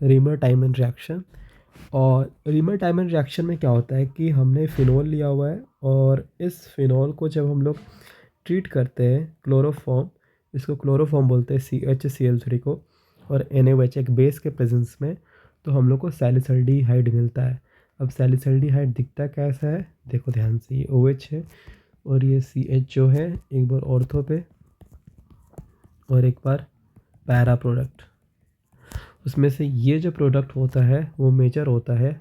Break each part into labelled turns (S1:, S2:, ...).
S1: Reamer टाइमन reaction. और reamer टाइमन reaction में क्या होता है कि हमने फ़िनोल लिया हुआ है और इस फ़िनोल को जब हम लोग ट्रीट करते हैं क्लोरोफॉर्म, इसको क्लोरोफॉर्म बोलते हैं CHCl3 को, और NaOH एक बेस के प्रेजेंस में, तो हम लोग को सैलिसल्डिहाइड मिलता है। अब सैलिसल्डिहाइड दिखता कैसा है, देखो ध्यान से, ये OH है और ये CH जो है, एक बार ऑर्थो पे और एक बार पैरा प्रोडक्ट, उसमें से ये जो प्रोडक्ट होता है वो मेजर होता है।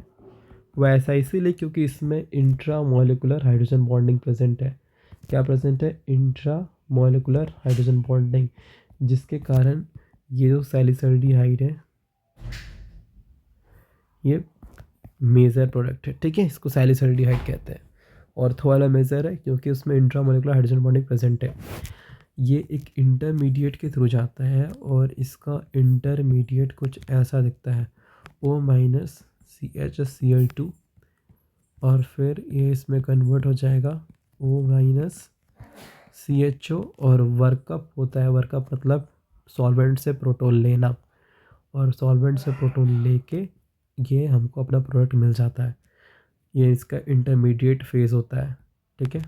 S1: वो ऐसा इसीलिए क्योंकि इसमें intra molecular hydrogen bonding present है। क्या प्रेजेंट है? इंट्रा मॉलिकुलर हाइड्रोजन बॉन्डिंग, जिसके कारण ये जो सैलिसल्डिहाइड है ये मेजर प्रोडक्ट है। ठीक है, इसको सैलिसल्डिहाइड कहते हैं। ऑर्थो वाला मेजर है क्योंकि उसमें intra molecular hydrogen bonding present है। ये एक इंटरमीडिएट के थ्रू जाता है और इसका इंटरमीडिएट कुछ ऐसा दिखता है, O-CHCl2, और फिर ये इसमें कन्वर्ट हो जाएगा O-CHO, और वर्कअप होता है। वर्कअप मतलब सॉल्वेंट से प्रोटोन लेना, और सॉल्वेंट से प्रोटोन लेके ये हमको अपना प्रोडक्ट मिल जाता है। ये इसका इंटरमीडिएट फेज़ होता है। ठीक है,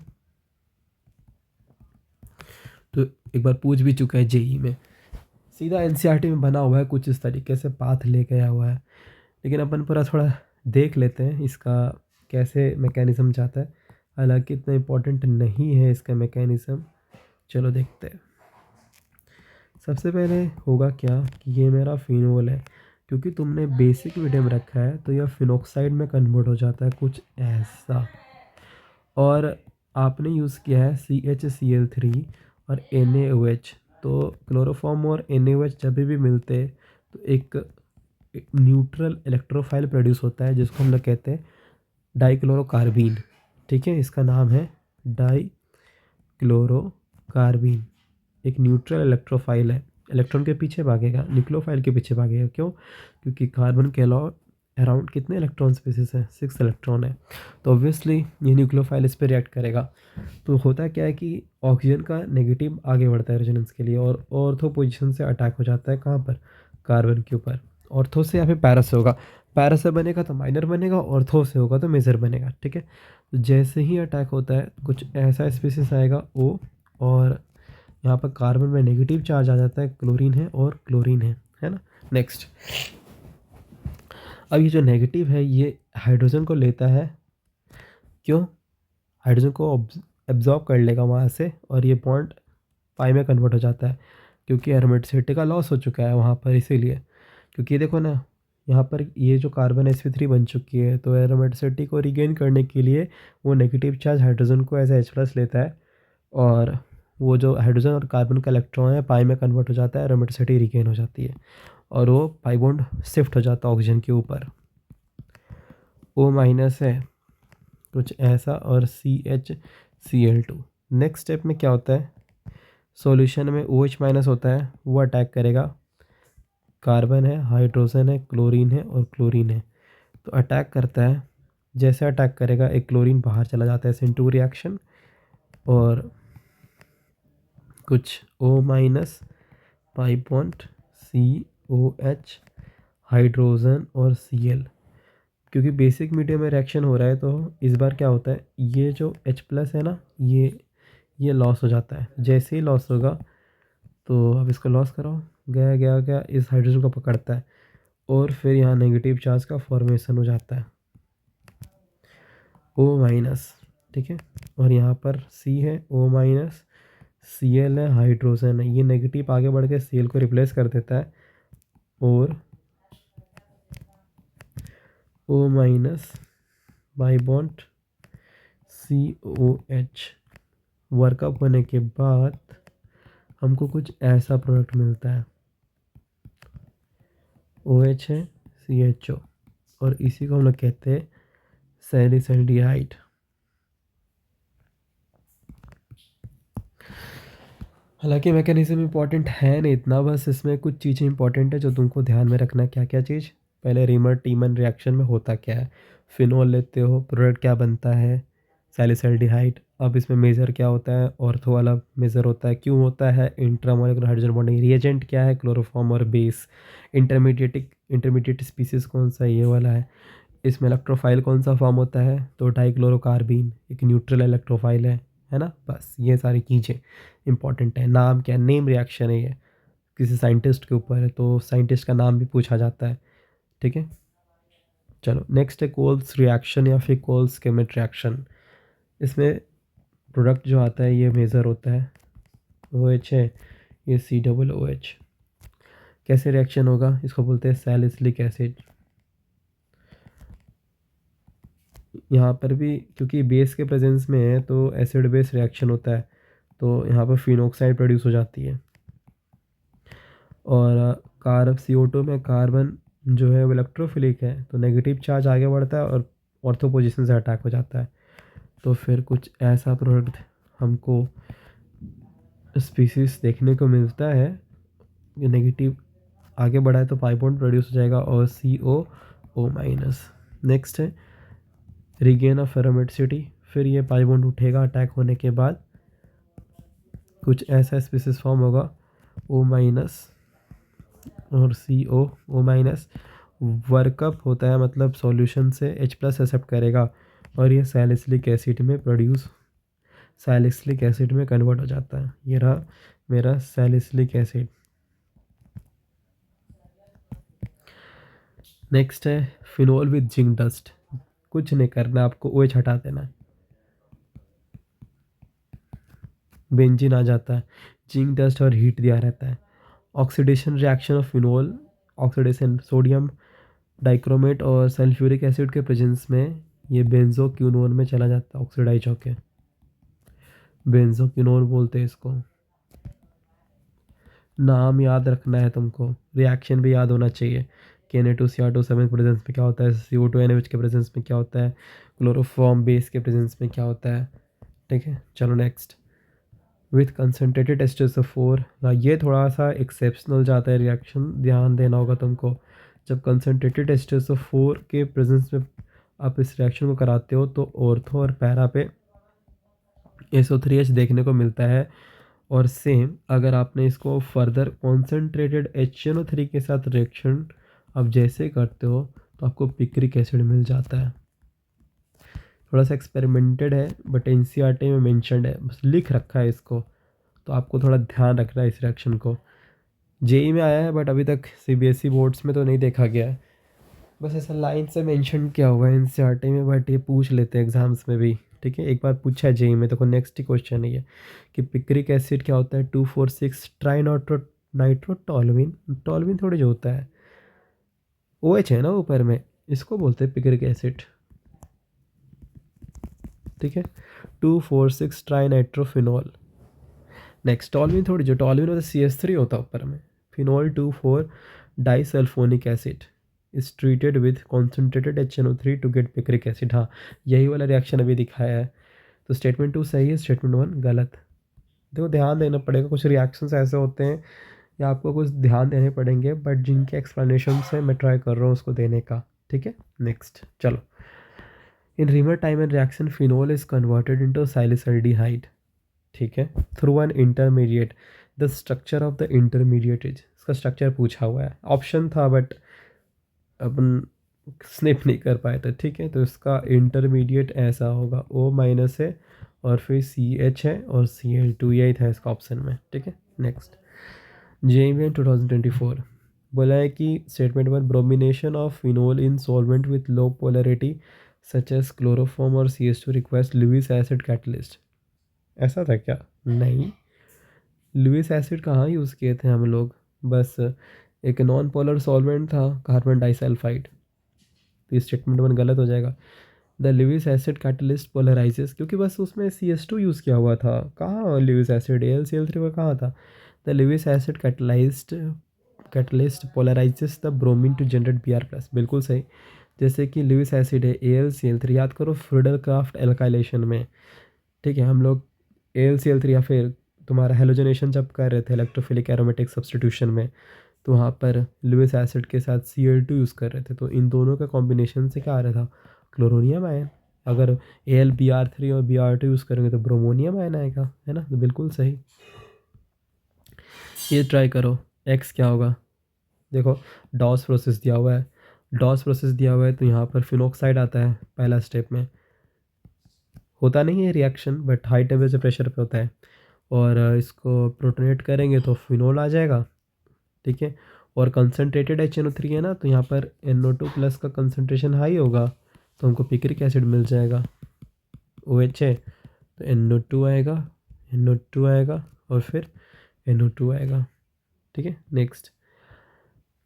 S1: तो एक बार पूछ भी चुका है जेई में, सीधा एनसीईआरटी में बना हुआ है, कुछ इस तरीके से पाथ ले गया हुआ है। लेकिन अपन पूरा थोड़ा देख लेते हैं इसका कैसे मैकेनिज़्म जाता है। हालांकि इतना इम्पोर्टेंट नहीं है इसका मैकेनिज़्म, चलो देखते हैं। सबसे पहले होगा क्या कि ये मेरा फिनोल है, क्योंकि तुमने बेसिक मीडियम रखा है तो यह फिनोक्साइड में कन्वर्ट हो जाता है कुछ ऐसा। और आपने यूज़ किया है CHCl3 और NaOH, तो क्लोरोफॉर्म और NaOH जब भी मिलते हैं तो एक न्यूट्रल इलेक्ट्रोफाइल प्रोड्यूस होता है, जिसको हम लोग कहते हैं डाइक्लोरोकार्बीन। ठीक है, इसका नाम है डाइक्लोरोकार्बीन। एक न्यूट्रल इलेक्ट्रोफाइल है, इलेक्ट्रॉन के पीछे भागेगा, न्यूक्लियोफाइल के पीछे भागेगा। क्यों? क्योंकि कार्बन के अराउंड कितने इलेक्ट्रॉन स्पीसीज हैं? 6 इलेक्ट्रॉन है, तो ऑब्वियसली ये न्यूक्लियोफाइल इस पर रिएक्ट करेगा। तो होता क्या है कि ऑक्सीजन का नेगेटिव आगे बढ़ता है रेजोनेंस के लिए, और ऑर्थो पोजीशन से अटैक हो जाता है। कहाँ पर? कार्बन के ऊपर। ऑर्थो से या फिर पैरा से होगा, पैरा से बनेगा तो माइनर बनेगा, ऑर्थो से होगा तो मेजर बनेगा। ठीक है, तो जैसे ही अटैक होता है कुछ ऐसा स्पीसीज आएगा O, और यहाँ पर कार्बन में नेगेटिव चार्ज आ जाता है, क्लोरीन है और क्लोरीन है ना। नेक्स्ट, अब ये जो नेगेटिव है ये हाइड्रोजन को लेता है। क्यों? हाइड्रोजन को एब्जॉर्ब कर लेगा वहाँ से, और ये बॉन्ड पाई में कन्वर्ट हो जाता है, क्योंकि एरोमेटिसिटी का लॉस हो चुका है वहाँ पर। इसीलिए, क्योंकि ये देखो ना, यहाँ पर ये जो कार्बन sp3 बन चुकी है, तो एरोमेटिसिटी को रिगेन करने के लिए वो नेगेटिव चार्ज हाइड्रोजन को एज H+ लेता है, और वो जो हाइड्रोजन और कार्बन का इलेक्ट्रॉन है पाई में कन्वर्ट हो जाता है, एरोमेटिसिटी रिगेन हो जाती है, और वो पाई बॉन्ड शिफ्ट हो जाता है ऑक्सीजन के ऊपर। O- है कुछ ऐसा, और CHCl2। नेक्स्ट स्टेप में क्या होता है? सॉल्यूशन में OH- होता है, वो अटैक करेगा। कार्बन है, हाइड्रोजन है, क्लोरीन है और क्लोरीन है, तो अटैक करता है। जैसे अटैक करेगा एक क्लोरीन बाहर चला जाता है SN2 रिएक्शन, और कुछ O- pi bond COH, hydrogen और Cl। क्योंकि बेसिक मीडियम में रिएक्शन हो रहा है, तो इस बार क्या होता है, ये जो H+ है ना, ये लॉस हो जाता है। जैसे ही लॉस होगा, तो अब इसको लॉस करो, गया गया गया, इस हाइड्रोजन को पकड़ता है, और फिर यहाँ नेगेटिव चार्ज का फॉर्मेशन हो जाता है O-। ठीक है, और यहाँ पर C है, O-, Cl है, हाइड्रोजन है, ये नेगेटिव आगे बढ़ के Cl को रिप्लेस कर देता है, और O- by bond COH। Workup होने के बाद हमको कुछ ऐसा प्रोडक्ट मिलता है, OH है, CHO, और इसी को हम लोग कहते हैं सैलिसल्डिहाइड। हालांकि मैकेनिज्म इंपॉर्टेंट है नहीं इतना, बस इसमें कुछ चीज़ें इंपॉर्टेंट है जो तुमको ध्यान में रखना है। क्या क्या चीज़? पहले रीमर टीमन रिएक्शन में होता क्या है, फिनोल लेते हो, प्रोडक्ट क्या बनता है, सैलिसल्डिहाइड, अब इसमें मेजर क्या होता है, ऑर्थो वाला मेजर होता है, क्यों होता है, इंट्रामोलिकुलर हाइड्रोजन बॉन्डिंग, रिएजेंट क्या है, क्लोरोफॉर्म और बेस, इंटरमीडिएट स्पीसीज कौन सा, ये वाला है, इसमें इलेक्ट्रोफाइल कौन सा फॉर्म होता है, तो डाइक्लोरोकार्बीन एक न्यूट्रल इलेक्ट्रोफाइल है ना। बस ये सारी चीज़ें इंपॉर्टेंट है। नाम क्या, नेम रिएक्शन है ये, किसी साइंटिस्ट के ऊपर है तो साइंटिस्ट का नाम भी पूछा जाता है, ठीक है। चलो नेक्स्ट है कोल्स रिएक्शन या फिर कोल्स केमिट रिएक्शन। इसमें प्रोडक्ट जो आता है ये मेज़र होता है, OH है, ये COOH। कैसे रिएक्शन होगा, इसको बोलते हैं सैलिसिलिक एसिड। यहाँ पर भी क्योंकि बेस के प्रेजेंस में है तो एसिड बेस रिएक्शन होता है, तो यहाँ पर फिनोक्साइड प्रोड्यूस हो जाती है। और CO2 में कार्बन जो है वो इलेक्ट्रोफिलिक है, तो नेगेटिव चार्ज आगे बढ़ता है और ऑर्थो पोजीशन से अटैक हो जाता है। तो फिर कुछ ऐसा प्रोडक्ट हमको स्पीसीज देखने को मिलता है, ये नेगेटिव आगे बढ़ा है तो पाई बॉन्ड प्रोड्यूस हो जाएगा और COO-। नेक्स्ट है रिगेन ऑफ एरोमेटिसिटी, फिर ये पाई बॉन्ड उठेगा अटैक होने के बाद, कुछ ऐसा स्पीसीज फॉर्म होगा O- और COO-। वर्कअप होता है, मतलब सॉल्यूशन से H+ एक्सेप्ट करेगा और ये सैलिसिलिक एसिड में कन्वर्ट हो जाता है। ये रहा मेरा सैलिसिलिक एसिड। नेक्स्ट है फिनोल विद जिंक डस्ट। कुछ नहीं करना, आपको OH हटा देना है, बेंजीन आ जाता है, जिंक डस्ट और हीट दिया रहता है। Oxidation reaction of phenol, oxidation sodium dichromate और सल्फ्यूरिक एसिड के प्रेजेंस में ये बेंजोक्विनोन में चला जाता है, ऑक्सीडाइज होके, बेंजोक्विनोन बोलते हैं इसको। नाम याद रखना है तुमको, रिएक्शन भी याद होना चाहिए। Na2Cr2 के प्रेजेंस में क्या होता है, CO2NaOH के प्रेजेंस में क्या होता है, क्लोरोफॉर्म बेस के प्रेजेंस में क्या होता है, ठीक है। चलो नेक्स्ट, विथ कंसनट्रेटेड H2SO4। ये थोड़ा सा एक्सेप्शनल जाता है रिएक्शन, ध्यान देना होगा तुमको। जब कंसनट्रेटेड H2SO4 के प्रेजेंस में आप इस रिएक्शन को कराते हो तो ऑर्थो और पैरा पे SO3H देखने को मिलता है। और सेम अगर आपने इसको फर्दर कॉन्सेंट्रेटेड HNO3 के साथ रिएक्शन आप जैसे करते हो तो आपको पिक्रिक एसिड मिल जाता है। थोड़ा सा एक्सपेरिमेंटेड है बट NCERT में मेंशन्ड है, बस लिख रखा है इसको, तो आपको थोड़ा ध्यान रखना है इस रिएक्शन को। JEE में आया है बट अभी तक CBSE बोर्ड्स में तो नहीं देखा गया है, बस ऐसा लाइन से मेंशन किया हुआ है NCERT में, बट ये पूछ लेते हैं एग्जाम्स में भी, ठीक है। एक बार पूछा है JEE में, तो नेक्स्ट ही क्वेश्चन है ये कि पिक्रिक एसिड क्या होता है, 2,4,6 ट्राइनाइट्रोटोलुइन, टोलुइन थोड़ी जो होता है, OH है ना ऊपर में, इसको बोलते हैं पिक्रिक एसिड, ठीक है। 2,4,6 ट्राइनाइट्रोफिनॉल। नेक्स्ट टोलुइन थोड़ी जो, टोलुइन होता है CH3 होता है ऊपर में। Phenol 2,4 disulphonic acid is treated with concentrated HNO3 to get picric acid. हाँ, यही वाला रिएक्शन अभी दिखाया है, तो स्टेटमेंट 2 सही है, स्टेटमेंट 1 गलत। देखो ध्यान देना पड़ेगा, कुछ रिएक्शंस ऐसे होते हैं या आपको कुछ ध्यान देने पड़ेंगे, बट जिनके एक्सप्लेनेशन से मैं ट्राई कर रहा हूँ उसको देने का, ठीक है। नेक्स्ट चलो, in Reimer Tiemann and reaction phenol is converted into salicylaldehyde, ठीक है, through an intermediate. The structure of the intermediate is, इसका स्ट्रक्चर पूछा हुआ है, ऑप्शन था बट अपन स्निप नहीं कर पाए थे, ठीक है। तो इसका इंटरमीडिएट ऐसा होगा, O- है और फिर CH है और Cl2, यही था इसका ऑप्शन में, ठीक है। नेक्स्ट, JEE 2024 बोला है कि statement 1, bromination of phenol in solvent with low polarity such as chloroform और CH2 request Lewis acid catalyst. ऐसा था क्या, नहीं, लुईस एसिड कहाँ यूज़ किए थे हम लोग, बस एक नॉन पोलर सॉल्वेंट था कार्बन डाइसल्फाइड, तो स्टेटमेंट 1 गलत हो जाएगा। द लुईस एसिड कैटलिस्ट पोलराइजेस, क्योंकि बस उसमें CH2 यूज़ किया हुआ था, कहाँ लुईस एसिड AlCl3 का कहाँ था। The Lewis acid catalyst polarises the bromine to generate Br+, बिल्कुल सही। जैसे कि लुईस एसिड है AlCl3, याद करो फ्रिडल-क्राफ्ट एल्काइलेशन में, ठीक है, हम लोग AlCl3 या फिर तुम्हारा हेलोजनेशन जब कर रहे थे इलेक्ट्रोफिलिक एरोमेटिक सब्सटीट्यूशन में, तो वहाँ पर लुईस एसिड के साथ Cl2 यूज़ कर रहे थे, तो इन दोनों का कॉम्बिनेशन से क्या आ रहा था, क्लोरोनियम आयन, अगर AlBr3 और Br2 यूज़ करेंगे तो ब्रोमोनियम आयन आएगा, है ना। तो बिल्कुल सही। ये ट्राई करो, एक्स क्या होगा। देखो डॉस प्रोसेस दिया हुआ है, डॉस प्रोसेस दिया हुआ है तो यहाँ पर फिनोक्साइड आता है पहला स्टेप में। होता नहीं है reaction, but high temperature pressure पे होता है। और इसको प्रोटोनेट करेंगे तो फिनोल आ जाएगा, ठीक है। और कंसनट्रेटेड HNO3 है ना, तो यहाँ पर NO2 प्लस का कंसनट्रेशन हाई होगा तो हमको पिक्रिक एसिड मिल जाएगा, OH है तो NO2 आएगा, NO2 आएगा और फिर NO2 आएगा, ठीक है। नेक्स्ट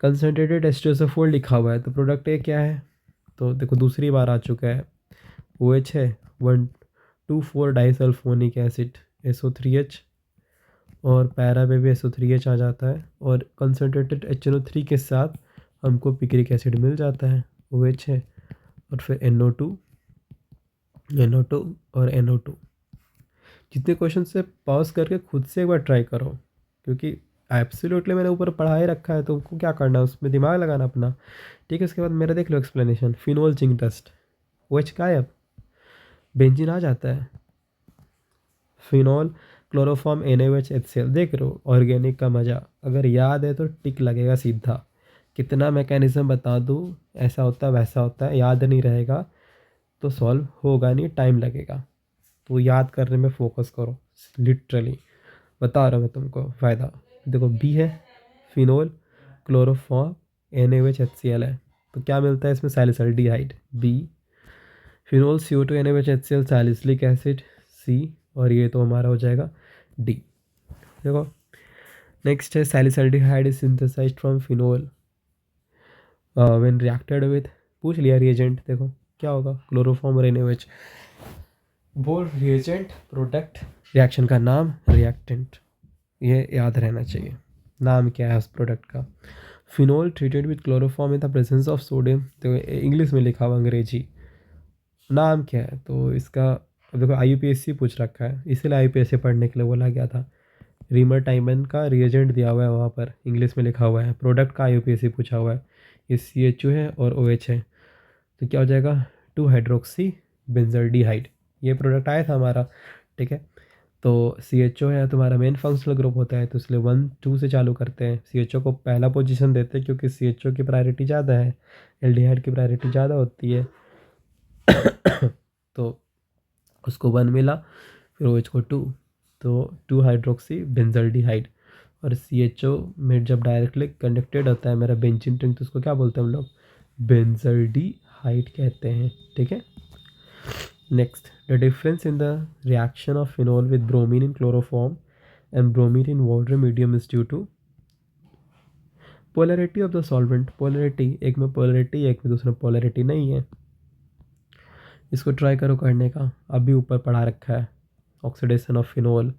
S1: कंसनट्रेटेड H2SO4 लिखा हुआ है तो प्रोडक्ट ए क्या है, तो देखो दूसरी बार आ चुका है, OH है 1,2,4 डाइसल्फोनिक एसिड SO3H, और पैरा पे भी SO3H आ जाता है, और कंसनट्रेटेड HNO3 के साथ हमको पिक्रिक एसिड मिल जाता है, OH है और फिर NO2 और NO2। जितने क्वेश्चन से पॉज करके खुद से एक बार ट्राई करो, क्योंकि एब्सोल्युटली मैंने ऊपर पढ़ा ही रखा है, तो उनको क्या करना है उसमें दिमाग लगाना अपना, ठीक है। इसके बाद मेरा देख लो explanation, phenol zinc dust, OH गायब, बेंजीन आ जाता है, फिनोल क्लोरोफॉर्म NaOH HCl। देख रहे हो ऑर्गेनिक का मज़ा, अगर याद है तो टिक लगेगा सीधा। कितना मैकेनिज्म बता दूँ, ऐसा होता है वैसा होता है, याद नहीं रहेगा तो सॉल्व होगा नहीं, टाइम लगेगा। तो याद करने में फोकस करो, लिटरली बता रहा हूँ मैं तुमको फ़ायदा। देखो बी है फिनोल क्लोरोफॉर्म NaOH HCl है, तो क्या मिलता है इसमें, salicylaldehyde, B. Phenol CO2 NaOH HCl salicylic acid, C. और ये तो हमारा हो जाएगा डी। देखो नेक्स्ट है salicylaldehyde is synthesized from phenol when reacted with, पूछ लिया रिएजेंट, देखो क्या होगा, क्लोरोफॉर्म और NaOH। वो रिएजेंट प्रोडक्ट, रिएक्शन का नाम रिएक्टेंट, ये याद रहना चाहिए। नाम क्या है उस प्रोडक्ट का, phenol treated with chloroform in the presence of sodium, तो इंग्लिश में लिखा हुआ अंग्रेजी। नाम क्या है, तो इसका देखो IUPAC पूछ रखा है, इसीलिए IUPAC पढ़ने के लिए बोला गया था। रीमर टाइमन का रिएजेंट दिया हुआ है वहाँ पर, इंग्लिश में लिखा हुआ है, प्रोडक्ट का IUPAC पूछा हुआ है। ये CHO है और OH है, तो क्या हो जाएगा 2 हाइड्रोक्सी बेंजल्डिहाइड, ये प्रोडक्ट आया था हमारा, ठीक है। तो CHO है तुम्हारा मेन फंक्शनल ग्रुप होता है, तो इसलिए 1 2 से चालू करते हैं। CHO को पहला पोजीशन देते हैं क्योंकि CHO की प्रायोरिटी ज़्यादा है, एल्डिहाइड की प्रायोरिटी ज़्यादा होती है। तो उसको 1 मिला, फिर OH को 2, तो 2 हाइड्रोक्सी बेंजल्डिहाइड। और CHO में जब डायरेक्टली कनेक्टेड होता है मेरा बेंजीन रिंग, तो उसको क्या बोलते हैं हम लोग, बेंजल्डिहाइड कहते हैं, ठीक है। Next the difference in the reaction of phenol with bromine in chloroform and bromine in water medium is due to polarity of the solvent. Polarity, एक में पोलैरिटी एक में दूसरा पोलैरिटी नहीं है। इसको ट्राई करो करने का, अभी ऊपर पढ़ा रखा है, oxidation of phenol,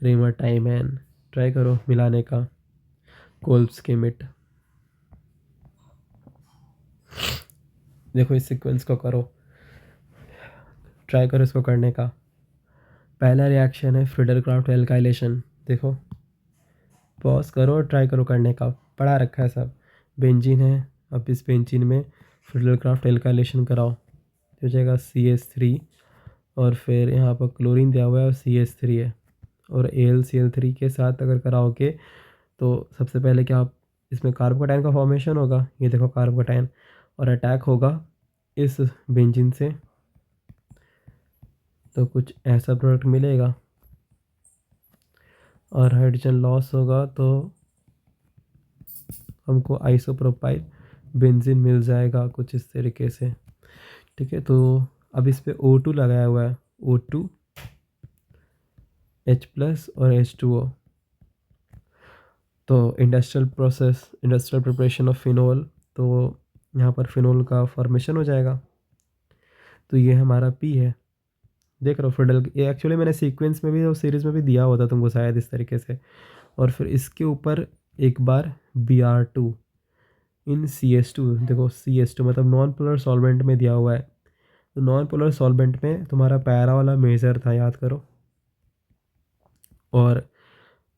S1: reamer टाइमन, try करो मिलाने का, कोल्ब्स केमिट। देखो इस सीक्वेंस को करो, ट्राई करो इसको करने का। पहला रिएक्शन है फ्रीडरक्राफ्ट एल्काइलेशन, देखो पॉज करो और ट्राई करो करने का, पढ़ा रखा है सब। बेंजीन है, अब इस बेंजीन में फ्रीडरक्राफ्ट एल्काइलेशन कराओ, तो हो जाएगा CH3, और फिर यहाँ पर क्लोरीन दिया हुआ है और CH3 है, और AlCl3 के साथ अगर कराओगे तो सबसे पहले क्या इसमें कार्बोकैटायन का फॉर्मेशन होगा, ये देखो कार्बोकैटायन, और अटैक होगा इस बेंजीन से, तो कुछ ऐसा प्रोडक्ट मिलेगा, और हाइड्रोजन लॉस होगा तो हमको आइसोप्रोपाइल बेंजीन मिल जाएगा कुछ इस तरीके से, ठीक है। तो अब इस पर O2 लगाया हुआ है, O2 H+ और H2O, तो industrial process, industrial preparation of phenol, तो यहाँ पर फिनोल का फॉर्मेशन हो जाएगा, तो ये हमारा P है। देख रहे हो फ्रीडल, ये एक्चुअली मैंने सीक्वेंस में भी और सीरीज़ में भी दिया हुआ था तुमको शायद इस तरीके से। और फिर इसके ऊपर एक बार Br2 इन CS2, देखो CS2 मतलब नॉन पोलर सॉल्वेंट में दिया हुआ है, तो नॉन पोलर सॉल्वेंट में तुम्हारा पैरा वाला मेजर था, याद करो। और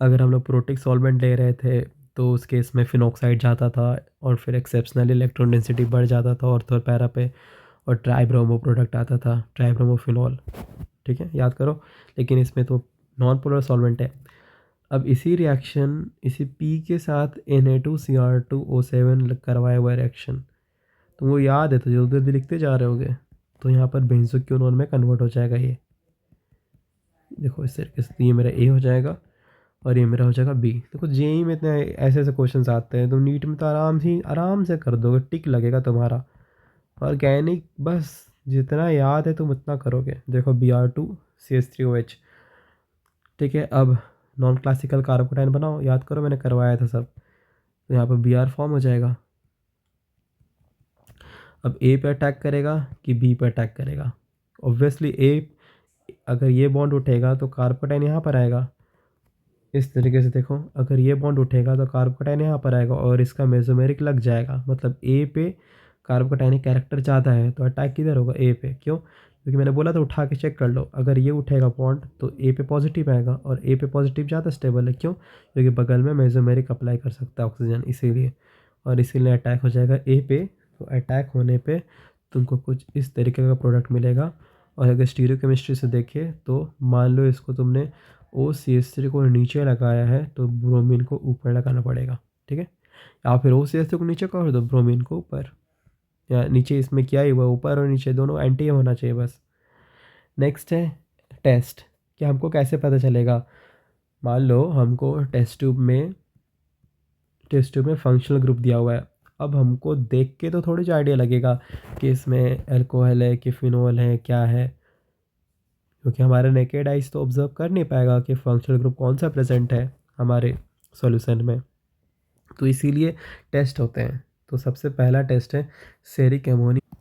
S1: अगर हम लोग प्रोटिक सॉल्वेंट ले रहे थे तो उस केस में फिनॉक्साइड जाता था, और फिर एक्सेप्शनल इलेक्ट्रॉन डेंसिटी बढ़ जाता था ऑर्थो और पैरा पे, और ट्राइब्रोमो प्रोडक्ट आता था, ट्राइब्रोमोफिनॉल, ठीक है, याद करो। लेकिन इसमें तो नॉन पोलर सॉल्वेंट है। अब इसी रिएक्शन, इसी पी के साथ Na2Cr2O7 करवाया हुआ रिएक्शन, तुमको याद है तो जल्दी जल्दी लिखते जा रहे होगे। तो यहाँ पर बेंजोक्विनोन में कन्वर्ट हो जाएगा ये, देखो इस तरीके से। ये मेरा ए हो जाएगा और ये मेरा हो जाएगा बी। देखो जेई में इतने ऐसे ऐसे क्वेश्चंस आते हैं, तो नीट में तो आराम से कर दोगे, टिक लगेगा तुम्हारा। ऑर्गेनिक बस जितना याद है तुम उतना करोगे। देखो Br2CH3OH, ठीक है। अब नॉन क्लासिकल कार्बोकेटाइन बनाओ, याद करो मैंने करवाया था सब। तो यहाँ पर Br फॉर्म हो जाएगा। अब ए पे अटैक करेगा कि बी पे अटैक करेगा? ऑब्वियसली ए, अगर ये बॉन्ड उठेगा तो कार्बोकेटाइन यहाँ पर आएगा। इस तरीके से देखो, अगर ये बॉन्ड उठेगा तो कार्बोकेटाइन यहाँ पर आएगा और इसका मेसोमेरिक लग जाएगा, मतलब ए पे कार्बोकेटाइनिक कैरेक्टर ज़्यादा है, तो अटैक किधर होगा? ए पे। क्यों? क्योंकि मैंने बोला था उठा के चेक कर लो, अगर ये उठेगा बॉन्ड तो ए पे पॉजिटिव आएगा, और ए पे पॉजिटिव ज़्यादा स्टेबल है। क्यों? क्योंकि बगल में मेसोमेरिक अप्लाई कर सकता है ऑक्सीजन, इसीलिए। और इसीलिए अटैक हो जाएगा ए पे। तो अटैक होने पे तुमको कुछ इस तरीके का प्रोडक्ट मिलेगा। और अगर स्टीरियोकेमिस्ट्री से देखें तो मान लो इसको तुमने OCH3 को नीचे लगाया है तो ब्रोमीन को ऊपर लगाना पड़ेगा, ठीक है। या फिर OCH3 को नीचे कर दो, ब्रोमीन को ऊपर, या नीचे, इसमें क्या ही हुआ, ऊपर और नीचे दोनों एंटी होना चाहिए बस। नेक्स्ट है टेस्ट, कि हमको कैसे पता चलेगा। मान लो हमको टेस्ट ट्यूब में फंक्शनल ग्रुप दिया हुआ है। अब हमको देख के तो थोड़ी सा आइडिया लगेगा कि इसमें अल्कोहल है कि फिनोल है, क्या है, क्योंकि हमारे नेकेड आइज तो ऑब्जर्व कर नहीं पाएगा कि फंक्शनल ग्रुप कौन सा प्रेजेंट है हमारे सॉल्यूशन में। तो इसीलिए टेस्ट होते हैं। तो सबसे पहला टेस्ट है सेरिक एमोनिया।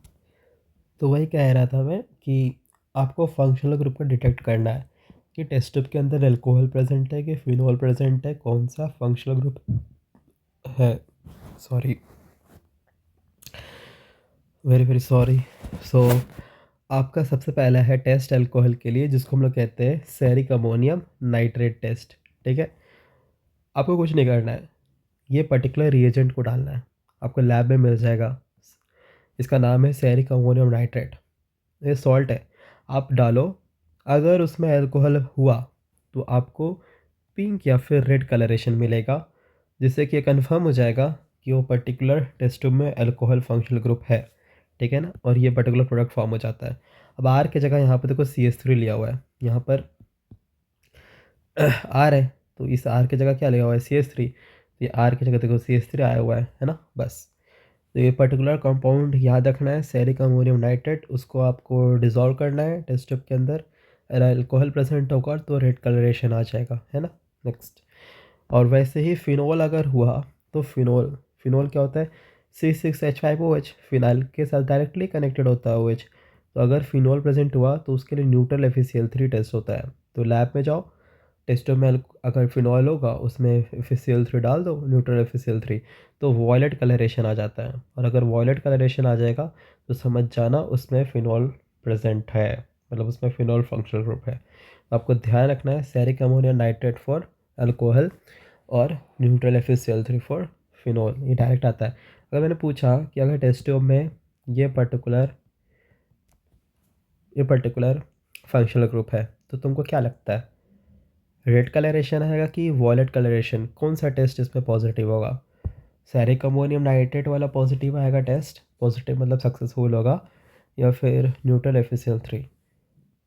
S1: तो वही कह रहा था मैं कि आपको फंक्शनल ग्रुप को डिटेक्ट करना है कि टेस्ट ट्यूब के अंदर अल्कोहल प्रेजेंट है कि फिनोल प्रेजेंट है, कौन सा फंक्शनल ग्रुप है। Sorry, very very sorry. So आपका सबसे पहला है टेस्ट अल्कोहल के लिए, जिसको हम लोग कहते हैं सेरिक अमोनियम नाइट्रेट टेस्ट, ठीक है। आपको कुछ नहीं करना है, ये पर्टिकुलर रिएजेंट को डालना है, आपको लैब में मिल जाएगा। इसका नाम है सेरिक अमोनियम नाइट्रेट, ये सॉल्ट है, आप डालो। अगर उसमें अल्कोहल हुआ तो आपको पिंक या फिर रेड कलरेशन मिलेगा, जिससे कि ये कन्फर्म हो जाएगा कि वो पर्टिकुलर टेस्ट ट्यूब में अल्कोहल फंक्शनल ग्रुप है, ठीक है ना। और ये पर्टिकुलर प्रोडक्ट फॉर्म हो जाता है। अब आर की जगह यहाँ पर देखो CH3 लिया हुआ है, यहाँ पर आर है, तो इस आर की जगह क्या लिया हुआ है? CH3। ये आर की जगह देखो CH3 आया हुआ है ना, बस। तो ये पर्टिकुलर कंपाउंड याद रखना है, सेरिक अमोनियम नाइट्रेट। उसको आपको डिज़ोल्व करना है टेस्ट ट्यूब के अंदर। अगर अल्कोहल प्रेजेंट होगा तो रेड कलरेशन आ जाएगा, है ना। नेक्स्ट, और वैसे ही फिनोल अगर हुआ तो फिनोल फिनोल क्या होता है? C6H5OH, फिनाइल के साथ डायरेक्टली कनेक्टेड होता है OH। तो अगर फिनोल प्रेजेंट हुआ तो उसके लिए न्यूट्रल FeCl3 टेस्ट होता है। तो लैब में जाओ, टेस्टो में अगर फिनॉल होगा उसमें FeCl3 डाल दो, न्यूट्रल FeCl3, तो वॉयलेट कलरेशन आ जाता है। और अगर वॉयलेट कलरेशन आ जाएगा तो समझ जाना उसमें फिनॉल प्रेजेंट है, मतलब उसमें फिनॉल फंक्शनल ग्रुप है। तो आपको ध्यान रखना है ceric ammonium nitrate for alcohol और न्यूट्रल FeCl3 फॉर फिनॉल, ये डायरेक्ट आता है। अगर मैंने पूछा कि अगर टेस्ट ट्यूब में ये पर्टिकुलर फंक्शनल ग्रुप है तो तुमको क्या लगता है, रेड कलरेशन आएगा कि वॉयलेट कलरेशन? कौन सा टेस्ट इसमें पॉजिटिव होगा? सेरिक अमोनियम नाइट्रेट वाला पॉजिटिव आएगा टेस्ट, पॉजिटिव मतलब सक्सेसफुल होगा, या फिर न्यूट्रल FeCl3?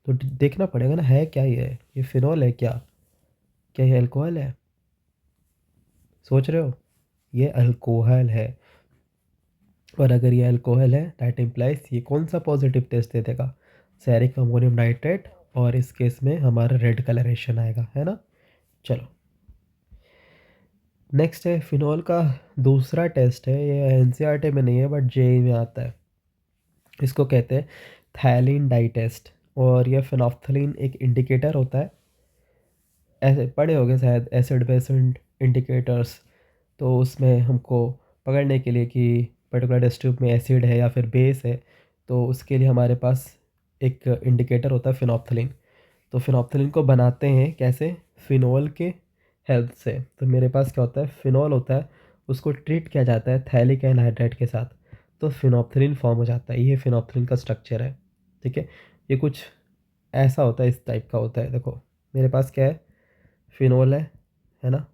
S1: तो देखना पड़ेगा ना, है क्या ये फिनॉल है क्या? क्या ये अल्कोहल है? सोच रहे हो? ये अल्कोहल है। और अगर ये अल्कोहल है दैट इम्प्लाइज ये कौन सा पॉजिटिव टेस्ट दे देगा? सेरिक अमोनियम नाइट्रेट, और इस केस में हमारा रेड कलरेशन आएगा, है ना। चलो नेक्स्ट है फिनॉल का दूसरा टेस्ट है, ये NCERT में नहीं है बट JEE में आता है। इसको कहते हैं थैलिन डाई टेस्ट, और यह फिनॉफ्थलीन एक इंडिकेटर होता है। ऐसे पढ़े होंगे शायद एसिड बेस इंडिकेटर्स। तो उसमें हमको पकड़ने के लिए कि पर्टिकुलर टेस्ट ट्यूब में एसिड है या फिर बेस है, तो उसके लिए हमारे पास एक इंडिकेटर होता है फिनॉफ्थलीन। तो फिनॉफ्थलीन को बनाते हैं कैसे? फिनॉल के हेल्प से। तो मेरे पास क्या होता है, फिनॉल होता है, उसको ट्रीट किया जाता है थैलिक एनहाइड्राइड के साथ। तो फिनोप्थलीन फॉर्म हो जाता है। ये फिनोप्थलीन का स्ट्रक्चर है, ठीक है। ये कुछ ऐसा होता है, इस टाइप का होता है। देखो मेरे पास क्या है, फिनोल है ना,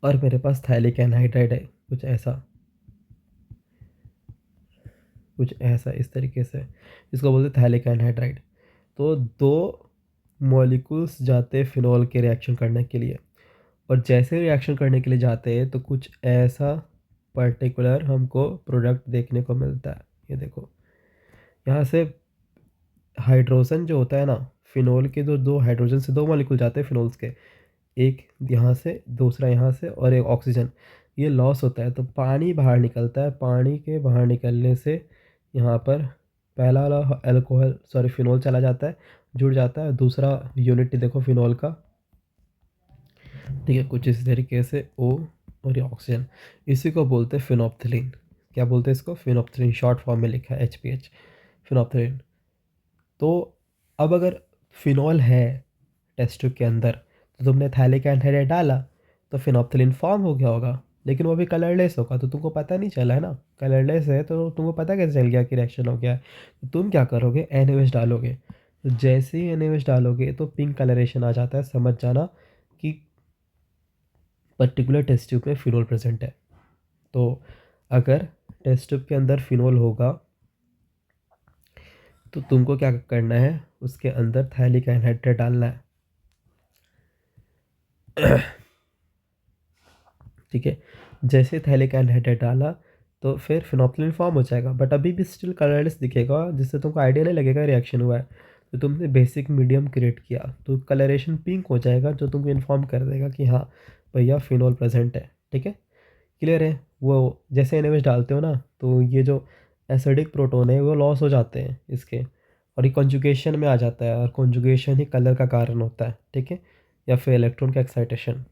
S1: और मेरे पास थैलिक एनहाइड्राइड है, कुछ ऐसा इस तरीके से, इसको बोलते हैं थैलिक एनहाइड्राइड। तो दो मॉलिक्यूल्स जाते हैं फिनोल के रिएक्शन करने के लिए, और जैसे रिएक्शन करने के लिए जाते हैं तो कुछ ऐसा पर्टिकुलर हमको प्रोडक्ट देखने को मिलता है। ये देखो यहाँ से हाइड्रोजन जो होता है ना, फिनोल के जो दो हाइड्रोजन से दो मॉलिक्यूल जाते हैं फिनोल्स के, एक यहाँ से दूसरा यहाँ से और एक ऑक्सीजन, ये लॉस होता है तो पानी बाहर निकलता है। पानी के बाहर निकलने से यहाँ पर पहला वाला अल्कोहल सॉरी फिनोल चला जाता है, जुड़ जाता है। दूसरा यूनिट देखो फिनोल का, ठीक है, कुछ इस तरीके से ओ, और ये ऑक्सीजन, इसी को बोलते हैं फिनोप्थलीन। क्या बोलते हैं इसको? फिनोप्थलीन, शॉर्ट फॉर्म में लिखा है HPH, फिनोप्थलीन। तो अब अगर फिनोल है टेस्ट ट्यूब के अंदर, तो तुमने थैलिक एनहाइड्राइड डाला तो फिनोप्थलीन फॉर्म हो गया होगा, लेकिन वो भी कलरलेस होगा, तो तुमको पता नहीं चला है ना। कलरलेस है तो तुमको पता कैसे चल गया कि रिएक्शन हो गया है? तो तुम क्या करोगे, NaOH डालोगे। तो जैसे ही NaOH डालोगे तो पिंक कलरेशन आ जाता है, समझ जाना कि पर्टिकुलर टेस्ट ट्यूब में फिनोल प्रेजेंट है। तो अगर टेस्ट ट्यूब के अंदर फिनोल होगा तो तुमको क्या करना है, उसके अंदर थैलिक एनहाइड्राइड डालना है। ठीक है, जैसे थैलिक एनहाइड्राइड डाला तो फिर फिनोप्थलीन फॉर्म हो जाएगा, बट अभी भी स्टिल कलरलेस दिखेगा, जिससे तुमको आइडिया नहीं लगेगा रिएक्शन हुआ है। तो तुमने बेसिक मीडियम क्रिएट किया तो कलरेशन पिंक हो जाएगा, जो तुमको इन्फॉर्म कर देगा कि हाँ भैया फिनोल प्रेजेंट है। ठीक है, क्लियर है? वो जैसे NaOH डालते हो ना, तो ये जो एसिडिक प्रोटोन है वो लॉस हो जाते हैं इसके, और ये कॉन्जुगेशन में आ जाता है, और कॉन्जुगेशन ही कलर का कारण होता है। ठीक है, या फिर इलेक्ट्रॉन का एक्साइटेशन।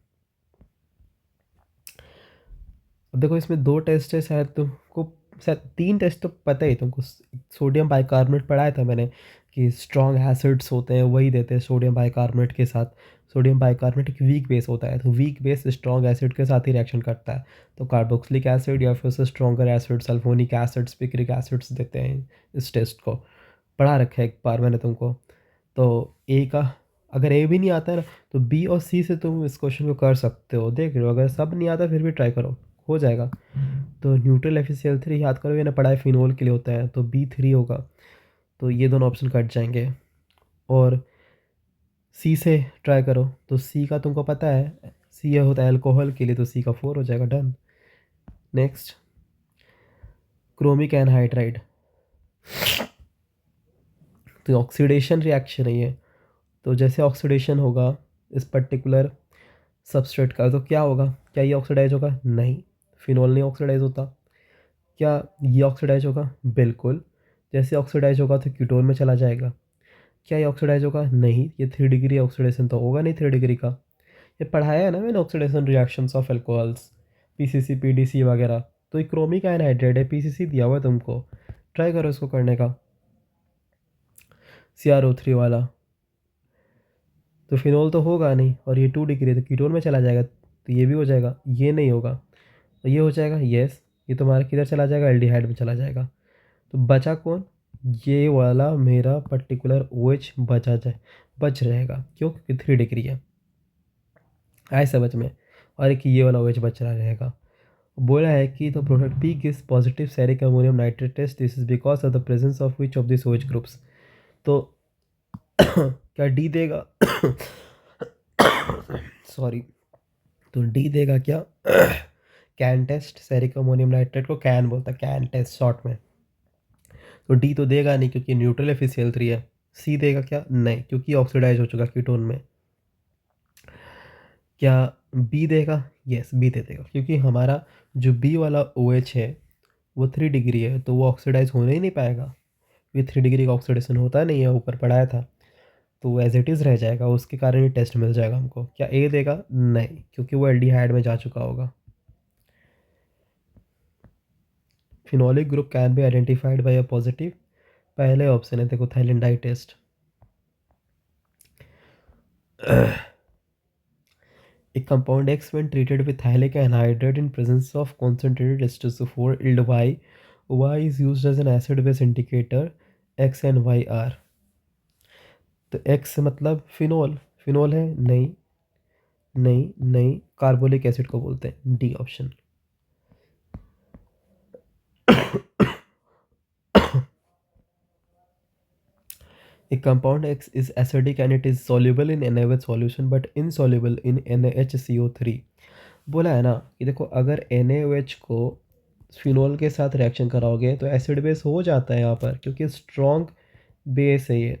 S1: अब देखो इसमें दो टेस्ट है, शायद तीन टेस्ट तो पता ही तुमको। सोडियम बाइकार्बोनेट पढ़ाया था मैंने कि स्ट्रॉन्ग एसिड्स होते हैं वही देते हैं सोडियम बाइकार्बोनेट के साथ। सोडियम बाइकार्बोनेट एक वीक बेस होता है, तो वीक बेस स्ट्रॉन्ग एसिड के साथ ही रिएक्शन करता है। तो कार्बोक्सिलिक एसिड या फिर उससे stronger acid, sulphonic acids, picric acids देते हैं। इस टेस्ट को पढ़ा रखा है एक बार मैंने तुमको। तो ए का अगर ए भी नहीं आता है ना, तो बी और सी से तुम इस क्वेश्चन को कर सकते हो। देख रहे हो, अगर सब नहीं आता फिर भी ट्राई करो, हो जाएगा। तो न्यूट्रल FeCl3 याद करो, मैंने पढ़ा है फिनोल के लिए होता है, तो B3 होगा। तो ये दोनों ऑप्शन कट जाएंगे। और सी से ट्राई करो, तो सी का तुमको पता है, सी होता है अल्कोहल के लिए, तो सी का 4 हो जाएगा, डन। नेक्स्ट, क्रोमिक एनहाइड्राइड, तो ऑक्सीडेशन रिएक्शन है ये। तो जैसे ऑक्सीडेशन होगा इस पर्टिकुलर सबस्ट्रेट का, तो क्या होगा? क्या ये ऑक्सीडाइज होगा? नहीं, फिनोल नहीं ऑक्सीडाइज होता। क्या ये ऑक्सीडाइज होगा? बिल्कुल। जैसे ऑक्सीडाइज होगा तो कीटोन में चला जाएगा। क्या ये ऑक्सीडाइज होगा? नहीं, ये 3 डिग्री ऑक्सीडेशन तो होगा नहीं 3 डिग्री का। ये पढ़ाया है ना मैंने, oxidation reactions of alcohols, PCC PDC वगैरह। तो ये क्रोमिक एनहाइड्राइड है, PCC दिया हुआ है तुमको, ट्राई करो इसको करने का, CrO3 वाला। तो फिनोल तो होगा नहीं, और ये 2 डिग्री तो कीटोन में चला जाएगा, तो ये भी हो जाएगा। ये नहीं होगा तो ये हो जाएगा, यस। ये तुम्हारा किधर चला जाएगा? एल्डिहाइड में चला जाएगा। तो बचा कौन? ये वाला मेरा पर्टिकुलर OH बच रहेगा। क्यों? क्योंकि 3 डिग्री है, आए समझ में। और एक ये वाला OH बच रहा रहेगा। बोला है कि the product P gives positive ceric ammonium nitrate test, this is because of the presence of which of this OH groups. तो क्या डी देगा? सॉरी, तो डी देगा क्या? CAN test, ceric ammonium nitrate को कैन बोलता है, कैन टेस्ट शॉर्ट में। तो डी तो देगा नहीं क्योंकि न्यूट्रल FeCl3 है। सी देगा क्या? नहीं, क्योंकि ऑक्सीडाइज हो चुका कीटोन में। क्या बी देगा? यस, बी दे देगा, क्योंकि हमारा जो बी वाला OH है वो 3 डिग्री है, तो वो ऑक्सीडाइज होने ही नहीं पाएगा। ये 3 डिग्री का ऑक्सीडेशन होता नहीं है, ऊपर पढ़ाया था। तो वो एज इट इज़ रह जाएगा, उसके कारण ही टेस्ट मिल जाएगा हमको। क्या ए देगा? नहीं, क्योंकि वो एल्डिहाइड में जा चुका होगा। Phenolic group can be identified by a positive, पहले ऑप्शन है देखो, phthalein dye test. A compound X when treated with hyaluronic anhydride in presence of concentrated H2SO4 yield Y. Y is used as an acid base indicator. X and Y are. तो X मतलब phenol, phenol है नहीं, नहीं नहीं, carbolic acid को बोलते हैं, D option. A compound X is acidic and it is soluble in NaOH solution but insoluble in NaHCO3। बोला है ना कि देखो अगर NaOH को फिनोल के साथ रिएक्शन कराओगे तो एसिड बेस हो जाता है यहाँ पर, क्योंकि स्ट्रॉन्ग बेस है ये,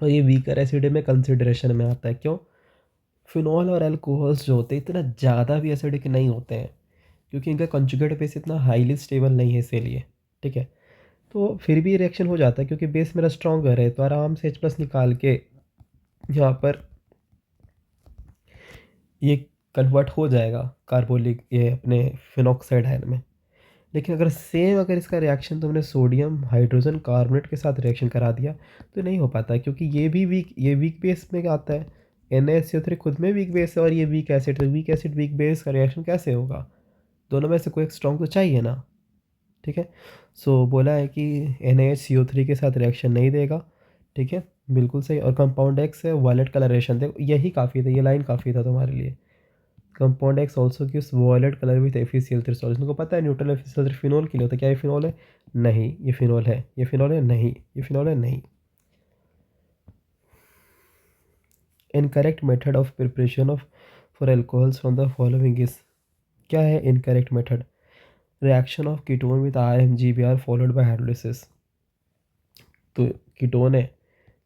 S1: और ये वीकर एसिड में कंसिडरेशन में आता है। क्यों? फिनोल और अल्कोहल्स जो होते हैं इतना ज़्यादा भी एसिडिक नहीं होते हैं, क्योंकि इनका कंजुगेट बेस इतना हाईली स्टेबल नहीं है, इसीलिए। ठीक है, तो फिर भी रिएक्शन हो जाता है क्योंकि बेस मेरा स्ट्रॉन्गर है, तो आराम से H+ निकाल के यहाँ पर ये कन्वर्ट हो जाएगा कार्बोलिक ये अपने फिनॉक्साइड आयन में। लेकिन अगर इसका रिएक्शन तुमने सोडियम हाइड्रोजन कार्बोनेट के साथ रिएक्शन करा दिया तो नहीं हो पाता, क्योंकि ये वीक बेस में आता है। NaCO3 खुद में वीक बेस है और ये weak acid, weak acid weak base का रिएक्शन कैसे होगा? दोनों में से कोई एक स्ट्रॉन्ग तो चाहिए ना। ठीक है, सो बोला है कि NaHCO3 के साथ रिएक्शन नहीं देगा। ठीक है, बिल्कुल सही। और कंपाउंड एक्स है वायलेट कलरेशन, देखो यही काफ़ी था, ये लाइन काफ़ी था तुम्हारे लिए। Compound X also gives violet colour with FeCl3 solution. को पता है न्यूट्रल FeCl3 फिनोल के लिए होता है। क्या ये फिनोल है? नहीं। ये फिनोल है? ये फिनोल है? नहीं। ये फिनोल है? नहीं। Incorrect method of preparation of for alcohols from the following is. क्या है incorrect method? Reaction of ketone with RmGBr followed by hydrolysis. तो कीटोन है,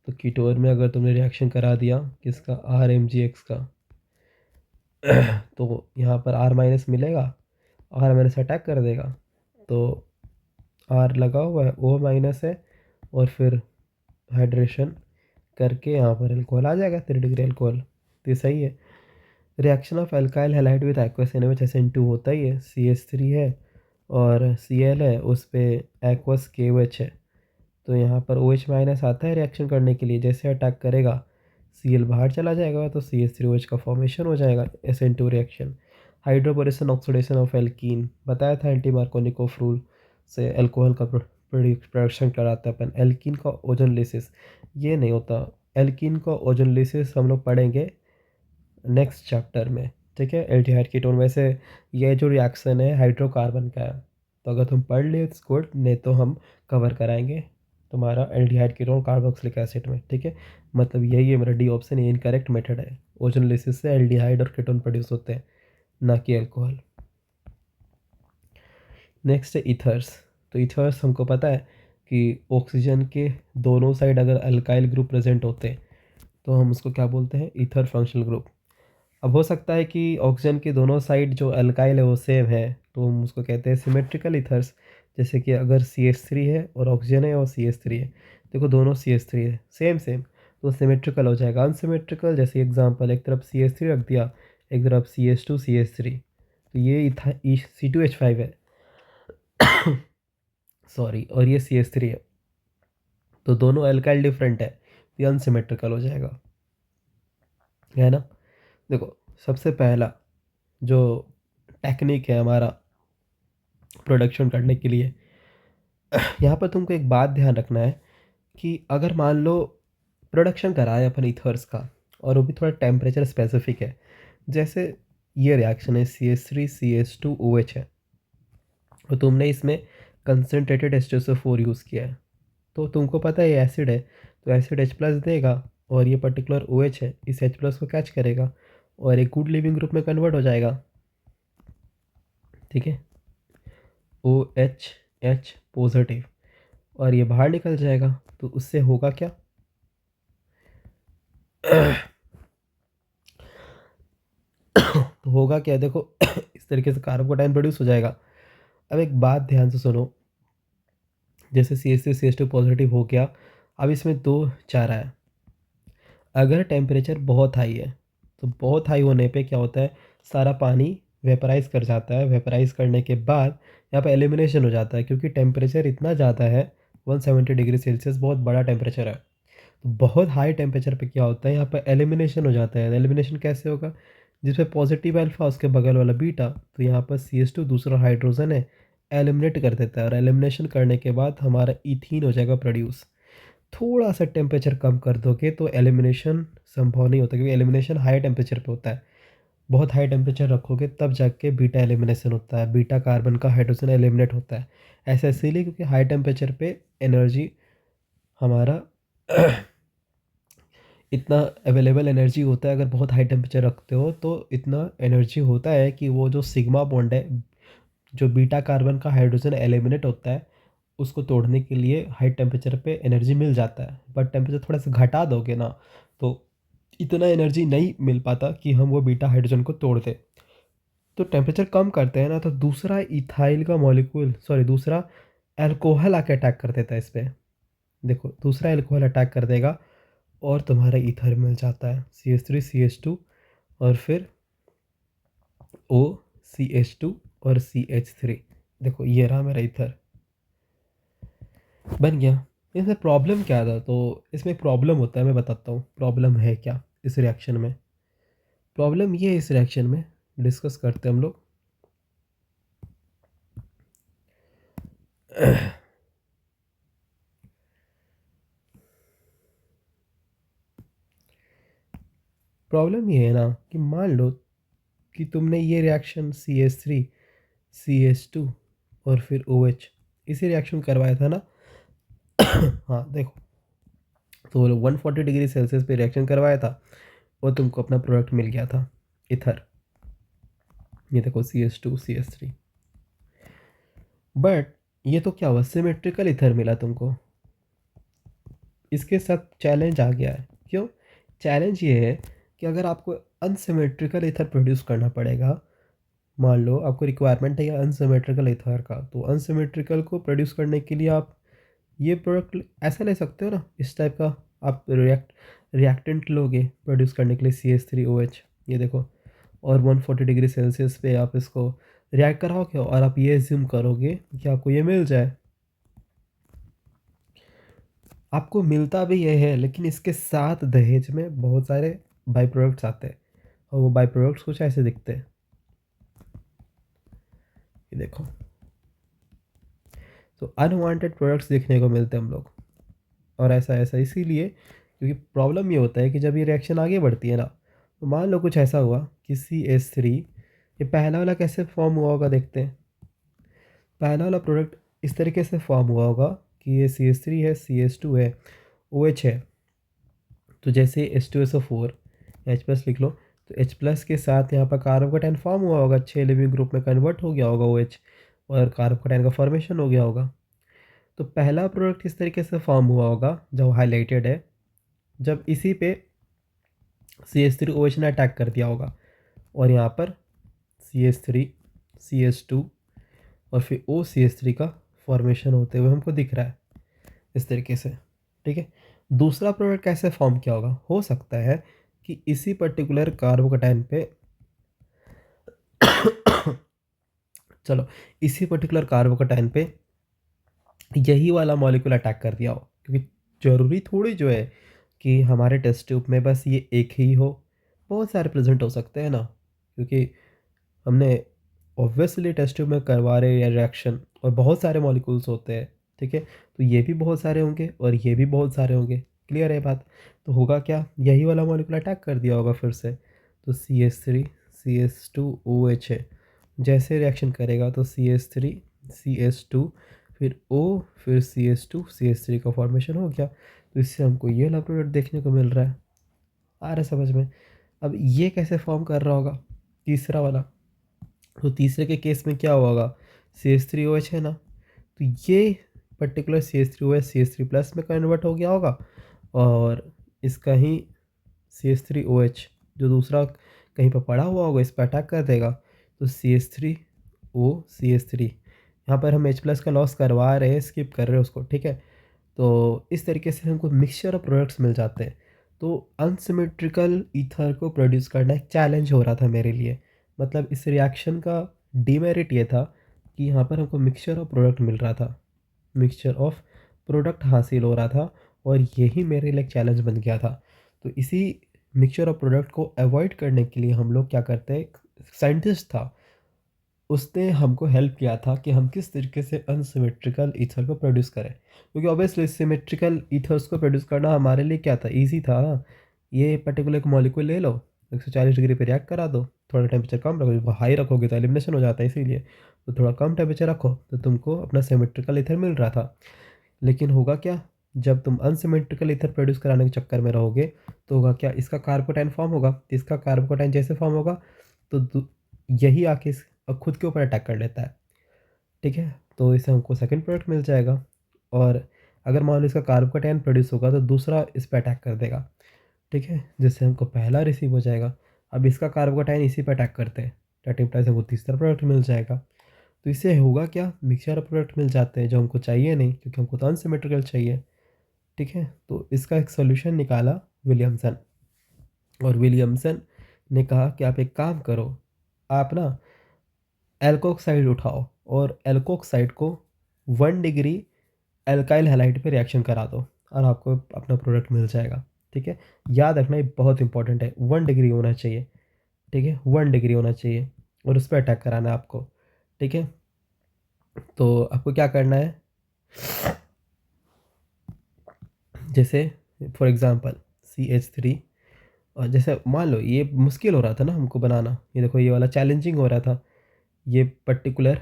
S1: तो कीटोन में अगर तुमने रिएक्शन करा दिया किसका? RmGx का, तो यहाँ पर R- मिलेगा, R- अटैक कर देगा, तो R लगा हुआ है, O- है, और फिर हाइड्रेशन करके यहाँ पर एल्कोहल आ जाएगा, 3 डिग्री एल्कोहल। तो ये सही है। Reaction of alkyl halide with aqueous NaOH SN2 होता ही है, CH3 है और Cl है, उस पर एक्वस KOH है, तो यहाँ पर OH- आता है रिएक्शन करने के लिए। जैसे अटैक करेगा Cl बाहर चला जाएगा तो CH3OH का फॉर्मेशन हो जाएगा, SN2 reaction. Hydroboration oxidation of alkene बताया था, एंटी मार्कोनिकोफ रूल से एल्कोहल का प्रोडक्शन कराता है अपन। एल्कीन का ओजोनलिसिस ये नहीं होता, एल्कीन का ओजोनलिसिस हम लोग पढ़ेंगे नेक्स्ट चैप्टर में। ठीक है, एल्डिहाइड कीटोन, वैसे ये जो रिएक्शन है हाइड्रोकार्बन का है, तो अगर तुम पढ़ ले इट्स गुड, नहीं तो हम कवर कराएंगे तुम्हारा एल्डिहाइड कीटोन कार्बोक्सिलिक एसिड में। ठीक है, मतलब यही है मेरा डी ऑप्शन, ये इनकरेक्ट मेथड है। ओजोनलिसिस से एल्डिहाइड और कीटोन प्रोड्यूस होते हैं, ना कि अल्कोहल। नेक्स्ट है ईथर्स। तो ईथर्स हमको पता है कि ऑक्सीजन के दोनों साइड अगर अल्काइल ग्रुप प्रेजेंट होते हैं तो हम उसको क्या बोलते हैं? Ether functional group. अब हो सकता है कि ऑक्सीजन के दोनों साइड जो अल्काइल है वो सेम है, तो हम उसको कहते हैं सिमेट्रिकल ईथर्स। जैसे कि अगर CH3 है और ऑक्सीजन है और CH3 है, देखो दोनों CH3 है, सेम सेम, तो सिमेट्रिकल हो जाएगा। अनसिमेट्रिकल, जैसे एग्जांपल एक तरफ CH3 रख दिया, एक तरफ CH2 CH3, तो ये C2H5 है सॉरी, और ये CH3 है, तो दोनों अल्काइल डिफरेंट है, तो ये अनसिमेट्रिकल हो जाएगा, है ना। देखो सबसे पहला जो टेक्निक है हमारा प्रोडक्शन करने के लिए, यहाँ पर तुमको एक बात ध्यान रखना है कि अगर मान लो प्रोडक्शन करा है अपन ईथर्स का, और वो भी थोड़ा टेम्परेचर स्पेसिफिक है, जैसे ये रिएक्शन है CH3 CH2 OH है, और तुमने इसमें कंसनट्रेटेड H2SO4 यूज़ किया है, तो तुमको पता है ये एसिड है, तो एसिड H+ देगा, और ये पर्टिकुलर OH है, इस H+ को कैच करेगा और एक गुड लिविंग ग्रुप में कन्वर्ट हो जाएगा। ठीक है, OH पॉजिटिव, और ये बाहर निकल जाएगा, तो उससे होगा क्या? तो होगा क्या, देखो इस तरीके से कार्बोटाइन प्रोड्यूस हो जाएगा। अब एक बात ध्यान से सुनो, जैसे CH3 CH2 पॉजिटिव हो गया, अब इसमें 2 चारा है। अगर टेम्परेचर बहुत हाई है, तो बहुत हाई होने पे क्या होता है, सारा पानी वेपराइज कर जाता है, वेपराइज करने के बाद यहाँ पे एलिमिनेशन हो जाता है, क्योंकि टेम्परेचर इतना ज़्यादा है, 170 डिग्री सेल्सियस बहुत बड़ा टेम्परेचर है। तो बहुत हाई टेम्परेचर पे क्या होता है, यहाँ पर एलिमिनेशन हो जाता है। एलिमिनेशन कैसे होगा? जिसमें पॉजिटिव अल्फा उसके बगल वाला बीटा, तो यहाँ पर CH2 दूसरा हाइड्रोजन है एलिमिनेट कर देता है, और एलिमिनेशन करने के बाद हमारा इथीन हो जाएगा प्रोड्यूस। थोड़ा सा टेम्परेचर कम कर दोगे तो एलिमिनेशन संभव नहीं होता, क्योंकि एलिमिनेशन हाई टेम्परेचर पे होता है। बहुत हाई टेम्परेचर रखोगे तब जाके बीटा एलिमिनेशन होता है, बीटा कार्बन का हाइड्रोजन एलिमिनेट होता है। ऐसा इसीलिए क्योंकि हाई टेम्परेचर पे एनर्जी हमारा इतना अवेलेबल एनर्जी होता है, अगर बहुत हाई टेम्परेचर रखते हो तो इतना एनर्जी होता है कि वो जो सिग्मा बॉन्ड है, जो बीटा कार्बन का हाइड्रोजन एलिमिनेट होता है, उसको तोड़ने के लिए हाई टेम्परेचर पे एनर्जी मिल जाता है। बट टेम्परेचर थोड़ा सा घटा दोगे ना, तो इतना एनर्जी नहीं मिल पाता कि हम वो बीटा हाइड्रोजन को तोड़ दें। तो टेम्परेचर कम करते हैं ना, तो दूसरा इथाइल का मॉलिक्यूल, सॉरी दूसरा अल्कोहल आके अटैक कर देता है इस पे। देखो दूसरा अल्कोहल अटैक कर देगा और तुम्हारा ईथर मिल जाता है CH3CH2 और फिर OCH2 और CH3। देखो ये रहा मेरा ईथर बन गया। इसमें प्रॉब्लम क्या था, तो इसमें प्रॉब्लम होता है, मैं बताता हूँ प्रॉब्लम है क्या इस रिएक्शन में। प्रॉब्लम ये है इस रिएक्शन में, डिस्कस करते हैं हम लोग। प्रॉब्लम ये है ना कि मान लो कि तुमने ये रिएक्शन CH3CH2 और फिर OH इसी रिएक्शन करवाया था ना। हाँ देखो, तो 140 डिग्री सेल्सियस पे रिएक्शन करवाया था और तुमको अपना प्रोडक्ट मिल गया था इथर। ये देखो CH2CH3। बट ये तो क्या हुआ, सिमेट्रिकल इथर मिला तुमको। इसके साथ चैलेंज आ गया है। क्यों चैलेंज ये है कि अगर आपको अनसिमेट्रिकल इथर प्रोड्यूस करना पड़ेगा, मान लो आपको रिक्वायरमेंट है अनसिमेट्रिकल इथर का, तो अनसिमेट्रिकल को प्रोड्यूस करने के लिए आप ये प्रोडक्ट ऐसा ले सकते हो ना, इस टाइप का। आप रिएक्टेंट लोगे प्रोड्यूस करने के लिए CH3OH, ये देखो, और 140 डिग्री सेल्सियस पे आप इसको रिएक्ट कराओगे और आप ये एज्यूम करोगे कि आपको ये मिल जाए। आपको मिलता भी ये है, लेकिन इसके साथ दहेज में बहुत सारे बाई प्रोडक्ट्स आते हैं, और वो बाई प्रोडक्ट्स कुछ ऐसे दिखते हैं। ये देखो, तो अनवांटेड प्रोडक्ट्स देखने को मिलते हैं हम लोग। और ऐसा ऐसा इसीलिए क्योंकि प्रॉब्लम ये होता है कि जब ये रिएक्शन आगे बढ़ती है ना, तो मान लो कुछ ऐसा हुआ कि CH3, ये पहला वाला कैसे फॉर्म हुआ होगा देखते हैं। पहला वाला प्रोडक्ट इस तरीके से फॉर्म हुआ होगा कि ये CH3 है, CH2 है, OH है। तो जैसे H2SO4 H+ लिख लो, तो H+ के साथ यहाँ पर कार्बोकेटाइन फॉर्म हुआ होगा, 6 लिविंग ग्रुप में कन्वर्ट हो गया होगा OH, और कार्बोकेटाइन का फॉर्मेशन हो गया होगा। तो पहला प्रोडक्ट इस तरीके से फॉर्म हुआ होगा जो हाईलाइटेड है, जब इसी पे CH3OH ने अटैक कर दिया होगा, और यहाँ पर CH3 CH2 और फिर OCH3 का फॉर्मेशन होते हुए हमको दिख रहा है इस तरीके से। ठीक है, दूसरा प्रोडक्ट कैसे फॉर्म किया होगा, हो सकता है कि इसी पर्टिकुलर कार्बोकेटाइन पे चलो, इसी पर्टिकुलर कार्बोकेटाइन पे यही वाला मॉलिक्यूल अटैक कर दिया हो, क्योंकि ज़रूरी थोड़ी जो है कि हमारे टेस्ट ट्यूब में बस ये एक ही हो, बहुत सारे प्रेजेंट हो सकते हैं ना, क्योंकि हमने ऑब्वियसली टेस्ट ट्यूब में करवा रहे हैं रिएक्शन, और बहुत सारे मॉलिक्यूल्स होते हैं। ठीक है, तो ये भी बहुत सारे होंगे और ये भी बहुत सारे होंगे, क्लियर है बात। तो होगा क्या, यही वाला मॉलिक्यूल अटैक कर दिया होगा फिर से, तो CH3CH2OH है, जैसे रिएक्शन करेगा तो CH3CH2 फिर O फिर CH2CH3 का फॉर्मेशन हो गया। तो इससे हमको ये वाला प्रोडक्ट देखने को मिल रहा है। आ रहा है समझ में। अब ये कैसे फॉर्म कर रहा होगा तीसरा वाला, तो तीसरे के केस में क्या होगा, CH3OH है ना, तो ये पर्टिकुलर CH3OH CH3+ में कन्वर्ट हो गया होगा, और इसका ही CH3OH जो दूसरा कहीं पर पड़ा हुआ होगा इस पर अटैक कर देगा, तो CH3OCH3, यहाँ पर हम H+ का लॉस करवा रहे हैं, स्किप कर रहे हैं उसको। ठीक है, तो इस तरीके से हमको मिक्सचर ऑफ प्रोडक्ट्स मिल जाते हैं। तो अनसिमेट्रिकल ईथर को प्रोड्यूस करना एक चैलेंज हो रहा था मेरे लिए। मतलब इस रिएक्शन का डीमेरिट ये था कि यहाँ पर हमको मिक्सचर ऑफ प्रोडक्ट मिल रहा था, मिक्सचर ऑफ प्रोडक्ट हासिल हो रहा था, और यही मेरे लिए एक चैलेंज बन गया था। तो इसी मिक्सचर ऑफ प्रोडक्ट को अवॉइड करने के लिए हम लोग क्या करते हैं, साइंटिस्ट था, उसने हमको हेल्प किया था कि हम किस तरीके से अनसिमेट्रिकल ईथर को प्रोड्यूस करें, क्योंकि ऑब्वियसली सिमेट्रिकल ईथर्स को प्रोड्यूस करना हमारे लिए क्या था, ईजी था। ये पर्टिकुलर एक मॉलिक्यूल ले लो, 140 डिग्री पे रिएक्ट करा दो, थोड़ा टेम्परेचर कम रखो, हाई रखोगे तो एलिमिनेशन हो जाता है, इसीलिए तो थोड़ा कम टेम्परेचर रखो तो तुमको अपना सिमेट्रिकल ईथर मिल रहा था। लेकिन होगा क्या, जब तुम अनसिमेट्रिकल ईथर प्रोड्यूस कराने के चक्कर में रहोगे तो होगा क्या, इसका कार्बोटाइन फॉर्म होगा, इसका कार्बोटाइन जैसे फॉर्म होगा तो यही आके खुद के ऊपर अटैक कर लेता है। ठीक है, तो इससे हमको सेकंड प्रोडक्ट मिल जाएगा। और अगर मान लो इसका कार्बोटाइन प्रोड्यूस होगा तो दूसरा इस पर अटैक कर देगा। ठीक है, जिससे हमको पहला रिसीव हो जाएगा। अब इसका कार्बोटाइन इसी पर अटैक करते हैं, दैट इम्प्लाइज हमको तीसरा प्रोडक्ट मिल जाएगा। तो इससे होगा क्या, मिक्सचर प्रोडक्ट मिल जाते हैं जो हमको चाहिए नहीं, क्योंकि हमको तो अनसिमेट्रिकल चाहिए। ठीक है, तो इसका एक सोल्यूशन निकाला विलियमसन। और विलियमसन ने कहा कि आप एक काम करो, आप ना एल्कोक्साइड उठाओ और एल्कोक्साइड को 1 डिग्री एल्काइल हैलाइड पे रिएक्शन करा दो और आपको अपना प्रोडक्ट मिल जाएगा। ठीक है, याद रखना ये बहुत इंपॉर्टेंट है, 1 डिग्री होना चाहिए। ठीक है, 1 डिग्री होना चाहिए और उस पर अटैक कराना है आपको। ठीक है, तो आपको क्या करना है, जैसे फॉर एग्ज़ाम्पल CH3, और जैसे मान लो ये मुश्किल हो रहा था ना हमको बनाना, ये देखो ये वाला चैलेंजिंग हो रहा था, ये पर्टिकुलर,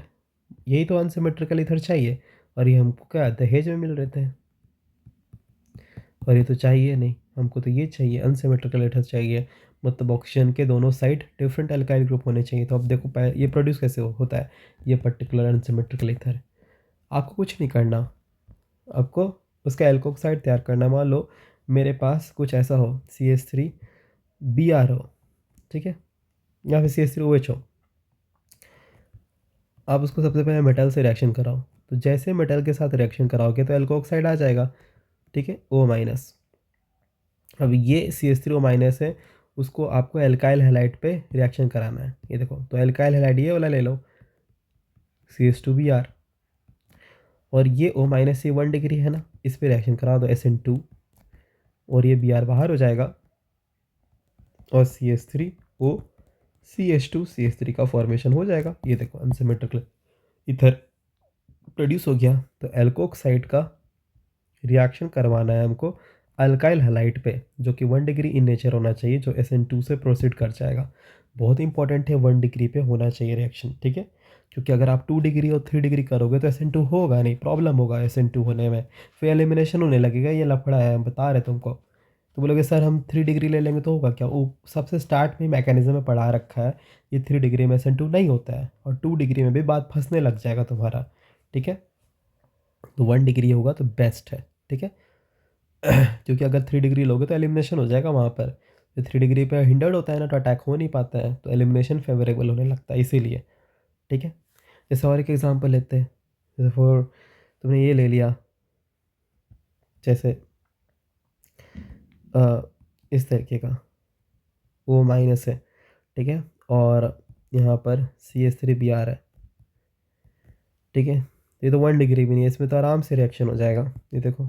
S1: यही तो अनसिमेट्रिकल इधर चाहिए, और ये हमको क्या दहेज में मिल रहे थे, और ये तो चाहिए नहीं हमको, तो ये चाहिए अनसिमेट्रिकल इधर चाहिए, मतलब ऑक्सीजन के दोनों साइड डिफरेंट अल्काइल ग्रुप होने चाहिए। तो अब देखो ये प्रोड्यूस कैसे होता है, ये पर्टिकुलर अनसिमेट्रिकल इथर। आपको कुछ नहीं करना, आपको उसका एल्कोक्साइड तैयार करना। मान लो मेरे पास कुछ ऐसा हो, CH3Br हो, ठीक है, या फिर CH3OH हो। आप उसको सबसे पहले मेटल से रिएक्शन कराओ, तो जैसे मेटल के साथ रिएक्शन कराओगे तो एल्कोक्साइड आ जाएगा। ठीक है, O-। अब ये CH3O- है, उसको आपको एल्काइल हैलाइड पे रिएक्शन कराना है। ये देखो, तो एल्काइल हैलाइड ये वाला ले लो, CH2Br, और ये O- से 1 डिग्री है ना, इस पे रिएक्शन करा दो SN2, और ये Br बाहर हो जाएगा, और CH3O CH2CH3 का फॉर्मेशन हो जाएगा। ये देखो अनसिमेट्रिकल इथर प्रोड्यूस हो गया। तो एल्कोक्साइड का रिएक्शन करवाना है हमको अल्काइल हैलाइड पे, जो कि 1 डिग्री इन नेचर होना चाहिए, जो SN2 से प्रोसीड कर जाएगा। बहुत इंपॉर्टेंट है, 1 डिग्री पे होना चाहिए रिएक्शन। ठीक है, क्योंकि अगर आप 2 डिग्री और 3 डिग्री करोगे तो SN2 होगा नहीं, प्रॉब्लम होगा SN2 होने में, फिर एलिमिनेशन होने लगेगा, ये लफड़ा है, हम बता रहे तुमको। तो बोलोगे सर हम 3 डिग्री ले लेंगे तो होगा क्या, वो सबसे स्टार्ट में मैकेनिज्म में पढ़ा रखा है, ये 3 डिग्री में SN2 नहीं होता है, और 2 डिग्री में भी बात फंसने लग जाएगा तुम्हारा। ठीक है, तो 1 डिग्री होगा तो बेस्ट है। ठीक है, क्योंकि अगर 3 डिग्री लोगे तो एलिमिनेशन हो जाएगा वहाँ पर, तो 3 डिग्री पे हिंडर्ड होता है ना, तो अटैक हो नहीं पाता है, तो एलिमिनेशन फेवरेबल होने लगता है इसीलिए। ठीक है, जैसे और एक एग्जांपल लेते हैं, जैसे फॉर तुमने ये ले लिया, जैसे इस तरीके का O- है, ठीक है, और यहाँ पर CH3Br है। ठीक है, ये तो 1 डिग्री भी नहीं है, इसमें तो आराम से रिएक्शन हो जाएगा। ये देखो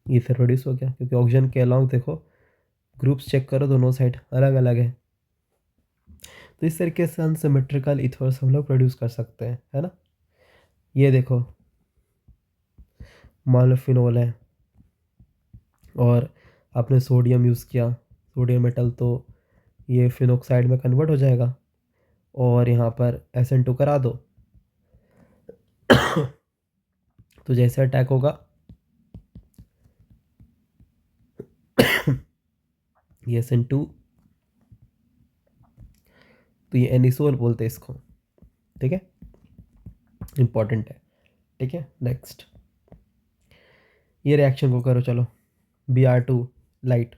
S1: ये से प्रोड्यूस हो गया, क्योंकि ऑक्सीजन के अलॉन्ग देखो ग्रुप्स चेक करो, दोनों साइड अलग अलग है। तो इस तरीके से अनसिमेट्रिकल इथर्स हम लोग प्रोड्यूस कर सकते हैं, है ना। ये देखो मान लो फिनोल है और आपने सोडियम यूज़ किया, सोडियम मेटल, तो ये फिनोक्साइड में कन्वर्ट हो जाएगा, और यहाँ पर SN2 करा दो। तो जैसे अटैक होगा ये SN2, तो ये एनिसोल बोलते हैं इसको। ठीक है, इंपॉर्टेंट है। ठीक है, नेक्स्ट ये रिएक्शन को करो, चलो Br2 लाइट।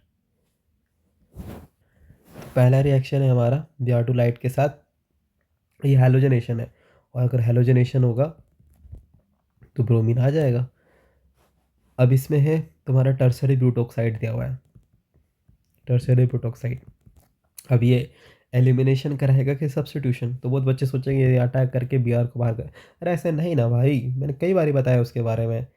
S1: पहला रिएक्शन है हमारा Br2 लाइट के साथ, ये हैलोजनेशन है, और अगर हैलोजनेशन होगा तो ब्रोमीन आ जाएगा। अब इसमें है तुम्हारा टर्सरी ब्यूटोक्साइड दिया हुआ है, टर्सरी ब्यूटोक्साइड। अब ये एलिमिनेशन कराएगा कि सब्स्टिट्यूशन, तो बहुत बच्चे सोचेंगे ये अटैक करके Br को बाहर कर, अरे ऐसे नहीं ना भाई, मैंने कई बार बताया उसके बारे में।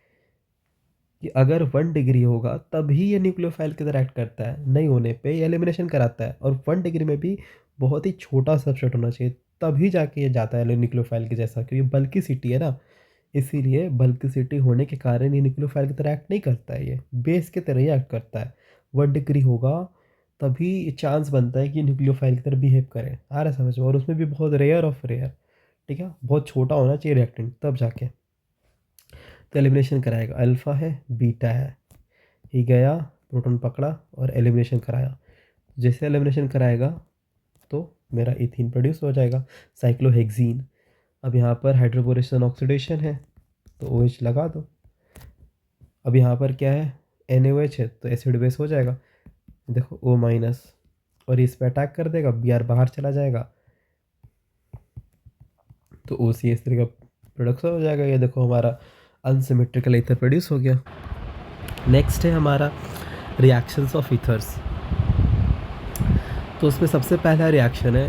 S1: कि अगर 1 डिग्री होगा तभी ये न्यूक्लियोफाइल की तरह एक्ट करता है, नहीं होने पे ये एलिमिनेशन कराता है। और 1 डिग्री में भी बहुत ही छोटा सबसेट होना चाहिए, तभी जाके ये जाता है न्यूक्लियोफाइल के जैसा, क्योंकि बल्किसिटी है ना, इसीलिए बल्किसिटी होने के कारण ये न्यूक्लियोफाइल की तरह एक्ट नहीं करता है, ये बेस की तरह ही एक्ट करता है। 1 डिग्री होगा तभी चांस बनता है कि न्यूक्लियोफाइल की तरह बिहेव करे, आ रहा है समझ में? और उसमें भी बहुत रेयर ऑफ रेयर, ठीक है, बहुत छोटा होना चाहिए रिएक्टेंट तब जाके। तो एलिमिनेशन कराएगा, अल्फ़ा है बीटा है, ये गया प्रोटॉन पकड़ा और एलिमिनेशन कराया। जैसे एलिमिनेशन कराएगा तो मेरा इथीन प्रोड्यूस हो जाएगा, साइक्लोहेक्सीन। अब यहाँ पर हाइड्रोबोरेशन ऑक्सीडेशन है तो OH लगा दो। अब यहाँ पर क्या है, NaOH है तो एसिड बेस हो जाएगा, देखो O-, और इस पे अटैक कर देगा, Br बाहर चला जाएगा तो OCH3 का प्रोडक्शन हो जाएगा। ये देखो हमारा अनसिमेट्रिकल ईथर प्रोड्यूस हो गया। नेक्स्ट है हमारा रिएक्शंस ऑफ ईथर्स। तो उसमें सबसे पहला रिएक्शन है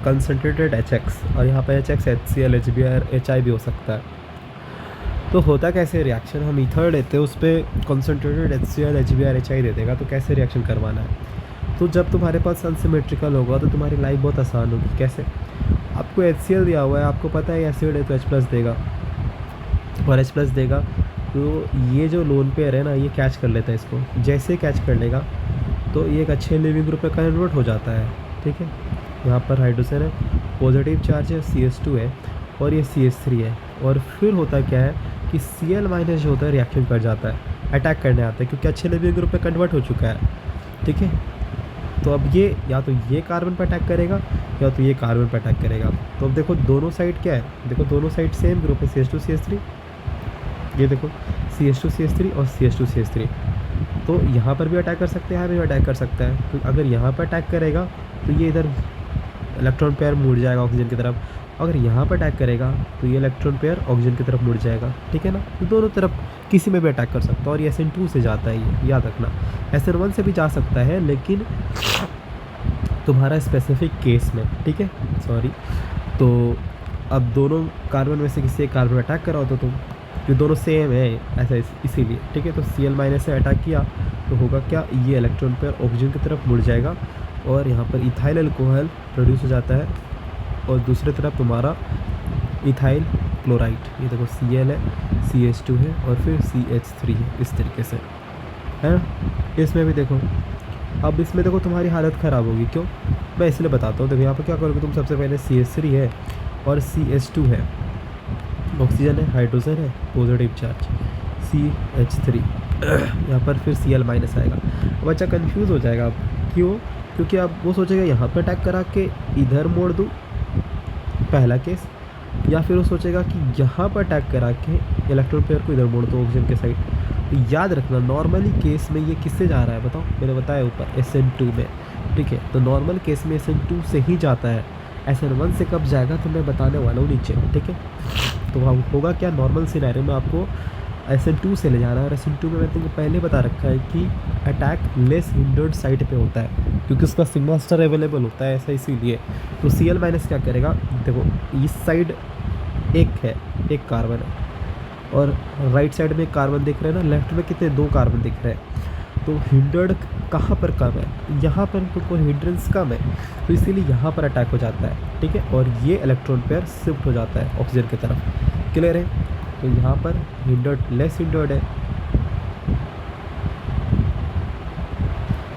S1: कंसनट्रेटेड HX, और यहाँ पर HX HCl HBr HI भी हो सकता है। तो होता कैसे रिएक्शन, हम ईथर लेते हैं, उस पर कंसनट्रेटेड HCl HBr HI दे देगा, तो कैसे रिएक्शन करवाना है। तो जब तुम्हारे पास अनसिमेट्रिकल होगा तो तुम्हारी लाइफ बहुत आसान होगी। कैसे, आपको HCl दिया हुआ है, आपको पता है एसिड है तो H+ देगा, और H+ देगा तो ये जो लोन पेयर है ना, ये कैच कर लेता है इसको। जैसे कैच कर लेगा तो ये एक अच्छे लिविंग ग्रुप में कन्वर्ट हो जाता है, ठीक है। यहाँ पर हाइड्रोजन है, पॉजिटिव चार्ज है, CH2 है, और ये CH3 है। और फिर होता क्या है कि Cl- जो होता है रिएक्शन कर जाता है, अटैक करने आता है, क्योंकि अच्छे लिविंग ग्रुप में कन्वर्ट हो चुका है, ठीक है। तो अब ये या तो ये कार्बन पर अटैक करेगा या तो ये कार्बन पर अटैक करेगा। तो अब देखो दोनों साइड क्या है, देखो दोनों साइड सेम ग्रुप है, CH2 CH3, ये देखो CH2 CH3 और CH2 CH3। तो यहाँ पर भी अटैक कर सकते हैं, यहाँ भी अटैक कर सकता है। तो अगर यहाँ पर अटैक करेगा तो ये इधर इलेक्ट्रॉन पेयर मुड़ जाएगा ऑक्सीजन की तरफ, अगर यहाँ पर अटैक करेगा तो ये इलेक्ट्रॉन पेयर ऑक्सीजन की तरफ मुड़ जाएगा, ठीक है ना। तो दोनों तरफ किसी में भी अटैक कर सकता है, और ये SN2 से जाता है, ये याद रखना। SN1 से भी जा सकता है, लेकिन तुम्हारा स्पेसिफिक केस में, ठीक है, सॉरी। तो अब दोनों कार्बन में से किसी एक कार्बन अटैक करा हो तो तुम, जो दोनों सेम है ऐसा इसीलिए, ठीक है। तो Cl- से अटैक किया तो होगा क्या, ये इलेक्ट्रॉन पेयर ऑक्सीजन की तरफ मुड़ जाएगा, और यहाँ पर इथाइल अल्कोहल प्रोड्यूस हो जाता है, और दूसरी तरफ तुम्हारा इथाइल क्लोराइड, ये देखो Cl है, CH2 है, और फिर CH3 है, इस तरीके से है ना। इसमें भी देखो, अब इसमें देखो तुम्हारी हालत ख़राब होगी, क्यों, मैं इसलिए बताता हूँ। देखो यहाँ पर क्या करोगे तुम, सबसे पहले CH3 है और CH2 है, ऑक्सीजन है, हाइड्रोजन है, पॉजिटिव चार्ज, CH3, यहाँ पर फिर Cl- आएगा। बच्चा कंफ्यूज हो जाएगा, अब क्यों, क्योंकि अब वो सोचेगा यहाँ पर अटैक करा के इधर मोड़ दूँ, पहला केस, या फिर वो सोचेगा कि यहाँ पर अटैक करा के इलेक्ट्रॉन पेयर को इधर मोड़ दो ऑक्सीजन के साइड। तो याद रखना नॉर्मली केस में ये किससे जा रहा है बताओ, मैंने बताया ऊपर SN2 में, ठीक है। तो नॉर्मल केस में SN2 से ही जाता है, SN1 से कब जाएगा तो मैं बताने वाला हूँ नीचे, ठीक है। तो वहाँ होगा क्या, नॉर्मल सिनेरियो में आपको SN2 से ले जाना है, और SN2 में मैंने तुमको पहले बता रखा है कि अटैक लेस हिंडर्ड साइड पे होता है, क्योंकि उसका सिग्मा स्टार अवेलेबल होता है, ऐसा इसीलिए। तो Cl- क्या करेगा, देखो इस साइड एक है, एक कार्बन है, और राइट साइड में एक कार्बन दिख रहे हैं ना, लेफ्ट में कितने, 2 कार्बन दिख रहे हैं। तो हिंडर्ड कहाँ पर कम है, यहाँ पर तुमको हिंड्रेंस कम है, तो इसीलिए यहाँ पर अटैक हो जाता है, ठीक है। और ये इलेक्ट्रॉन पेयर शिफ्ट हो जाता है ऑक्सीजन की तरफ, क्लियर है। तो यहाँ पर हिंडर्ड लेस हिंडर्ड है,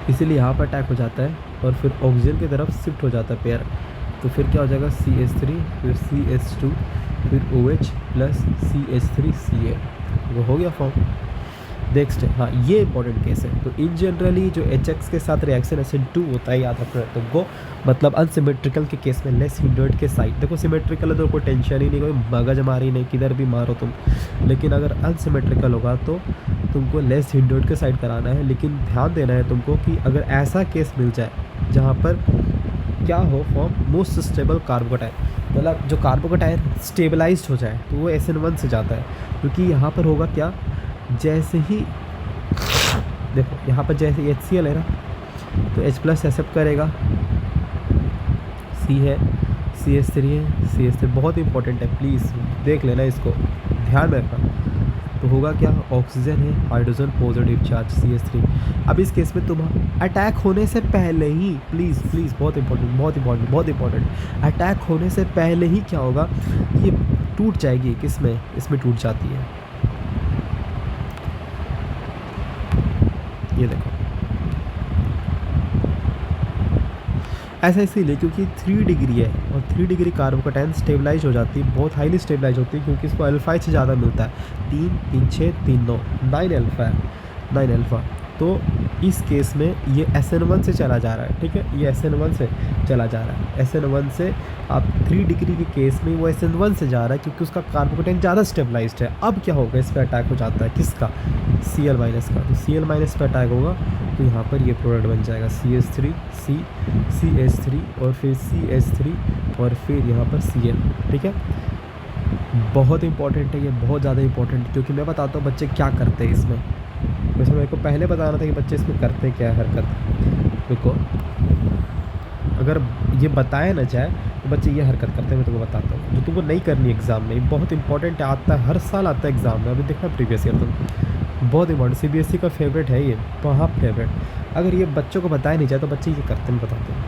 S1: इसीलिए यहाँ पर अटैक हो जाता है, और फिर ऑक्सीजन की तरफ शिफ्ट हो जाता है पेयर। तो फिर क्या हो जाएगा, CH3 फिर CH2 फिर OH प्लस CH3Ca, वो हो गया फॉर्म। नेक्स्ट है, हाँ ये इंपॉर्टेंट केस है। तो इन जनरली जो HX के साथ रिएक्शन SN2 होता है, याद रखना है तुमको, मतलब अनसिमेट्रिकल के केस में लेस हिंडर्ड के साइड, देखो सिमेट्रिकल है तो कोई टेंशन ही नहीं, कोई मगज मारी नहीं, किधर भी मारो तुम। लेकिन अगर अनसिमेट्रिकल होगा तो तुमको लेस हिंडर्ड के साइड कराना है। लेकिन ध्यान देना है तुमको कि अगर ऐसा केस मिल जाए जहाँ पर क्या हो फॉर्म मोस्ट स्टेबल कार्बोकटायन, मतलब जो कार्बोकटायन स्टेबलाइज्ड हो जाए, तो वो SN1 से जाता है। क्योंकि यहाँ पर होगा क्या, जैसे ही देखो यहाँ पर जैसे HCl है ना, तो H+ एक्सेप्ट करेगा, C है, CH3 है, CH3 बहुत इंपॉर्टेंट है, प्लीज़ देख लेना इसको, ध्यान में रखना। तो होगा क्या, ऑक्सीजन है, हाइड्रोजन पॉजिटिव चार्ज CH3। अब इस केस में तुम अटैक होने से पहले ही, प्लीज़ प्लीज़, बहुत इंपॉर्टेंट बहुत इंपॉर्टेंट बहुत इंपॉर्टेंट, अटैक होने से पहले ही क्या होगा, ये टूट जाएगी, किसमें, इसमें टूट जाती है। ये देखो, ऐसा इसीलिए क्योंकि 3 डिग्री है और 3 डिग्री कार्बोकैटायन स्टेबलाइज हो जाती है, बहुत हाईली स्टेबलाइज होती है, क्योंकि इसको अल्फा से ज़्यादा मिलता है। 3 3 6 3 9 9 अल्फा है, 9 अल्फा। तो इस केस में ये SN1 से चला जा रहा है, ठीक है, ये SN1 से चला जा रहा है। SN1 से आप 3 डिग्री के केस में वो SN1 से जा रहा है, क्योंकि उसका कार्बोकैटायन ज़्यादा स्टेबलाइज्ड है। अब क्या होगा, इस पर अटैक हो जाता है, किसका, Cl- का। तो Cl- पे अटैक होगा, तो यहाँ पर ये प्रोडक्ट बन जाएगा CH3 CH3 और फिर CH3 और फिर यहाँ पर Cl, ठीक है। बहुत इंपॉर्टेंट है ये, बहुत ज़्यादा इंपॉर्टेंट है, क्योंकि मैं बताता हूँ बच्चे क्या करते हैं इसमें। वैसे मेरे को पहले बताना था कि बच्चे इसमें करते क्या है हरकत। देखो, अगर ये बताया ना जाए तो बच्चे ये हरकत करते हैं, मैं तुमको बताता हूँ, जो तुमको नहीं करनी एग्ज़ाम में, बहुत इंपॉर्टेंट है, आता है हर साल आता है एग्ज़ाम में। अभी देखना प्रीवियस ईयर तुम, बहुत इंपॉर्टेंट, CBSE का फेवरेट है ये, वहाँ फेवरेट। अगर ये बच्चों को बताया नहीं जाए तो बच्चे ये करते हैं, मैं बताता हूँ।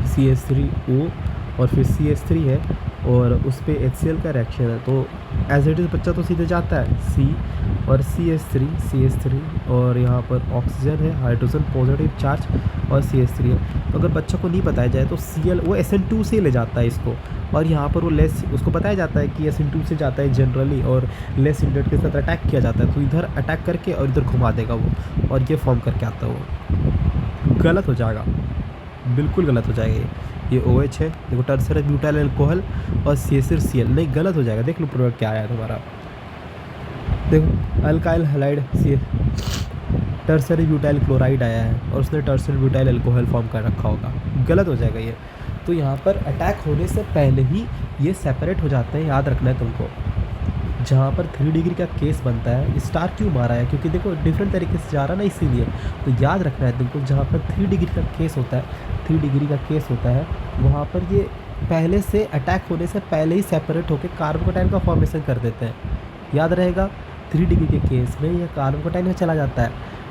S1: CH3O और फिर CH3 है और उस पर HCl का रिएक्शन है, तो एज इट इज़ बच्चा तो सीधे जाता है C और CH3 और यहाँ पर ऑक्सीजन है, हाइड्रोजन पॉजिटिव चार्ज और CH3 है। तो अगर बच्चों को नहीं बताया जाए तो Cl वो SN2 से ले जाता है इसको, और यहाँ पर वो लेस, उसको बताया जाता है कि SN2 से जाता है जनरली, और लेस इंडेट के साथ अटैक किया जाता है, तो इधर अटैक करके और इधर घुमा देगा वो, और ये फॉर्म करके आता है वो। गलत हो जाएगा, बिल्कुल गलत हो जाएगा ये OH है, देखो टर्सरी ब्यूटाइल अल्कोहल और CH3Cl, नहीं गलत हो जाएगा। देख लो प्रोडक्ट क्या आया है तुम्हारा, देखो alkyl halide tertiary butyl chloride आया है और उसने टर्सरी ब्यूटाइल अल्कोहल फॉर्म कर रखा होगा, गलत हो जाएगा ये। तो यहाँ पर अटैक होने से पहले ही ये सेपरेट हो जाते हैं, याद रखना है तुमको। जहाँ पर 3 डिग्री का केस बनता है, स्टार क्यों मारा है, क्योंकि देखो डिफरेंट तरीके से जा रहा है ना, इसीलिए। तो याद रखना है तुमको, जहाँ पर 3 डिग्री का केस होता है, 3 डिग्री का केस होता है, वहाँ पर ये पहले से अटैक होने से पहले ही सेपरेट होकर कार्बोकैटायन का फॉर्मेशन कर देते हैं, याद रहेगा। 3 डिग्री के केस में यह कार्बोकैटायन में चला जाता है,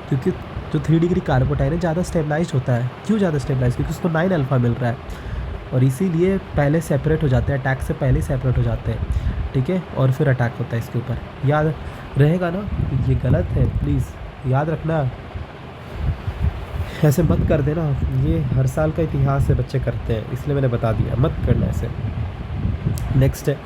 S1: क्योंकि जो 3 डिग्री कार्बोकैटायन है ज़्यादा स्टेबलाइज होता है। क्यों ज़्यादा स्टेबलाइज, क्योंकि उसको 9 अल्फा मिल रहा है, और इसीलिए पहले सेपरेट हो जाते हैं, अटैक से पहले सेपरेट हो जाते हैं, ठीक है, और फिर अटैक होता है इसके ऊपर, याद रहेगा ना। ये गलत है, प्लीज़ याद रखना, ऐसे मत कर देना, ये हर साल का इतिहास है, बच्चे करते हैं, इसलिए मैंने बता दिया, मत करना ऐसे। नेक्स्ट है,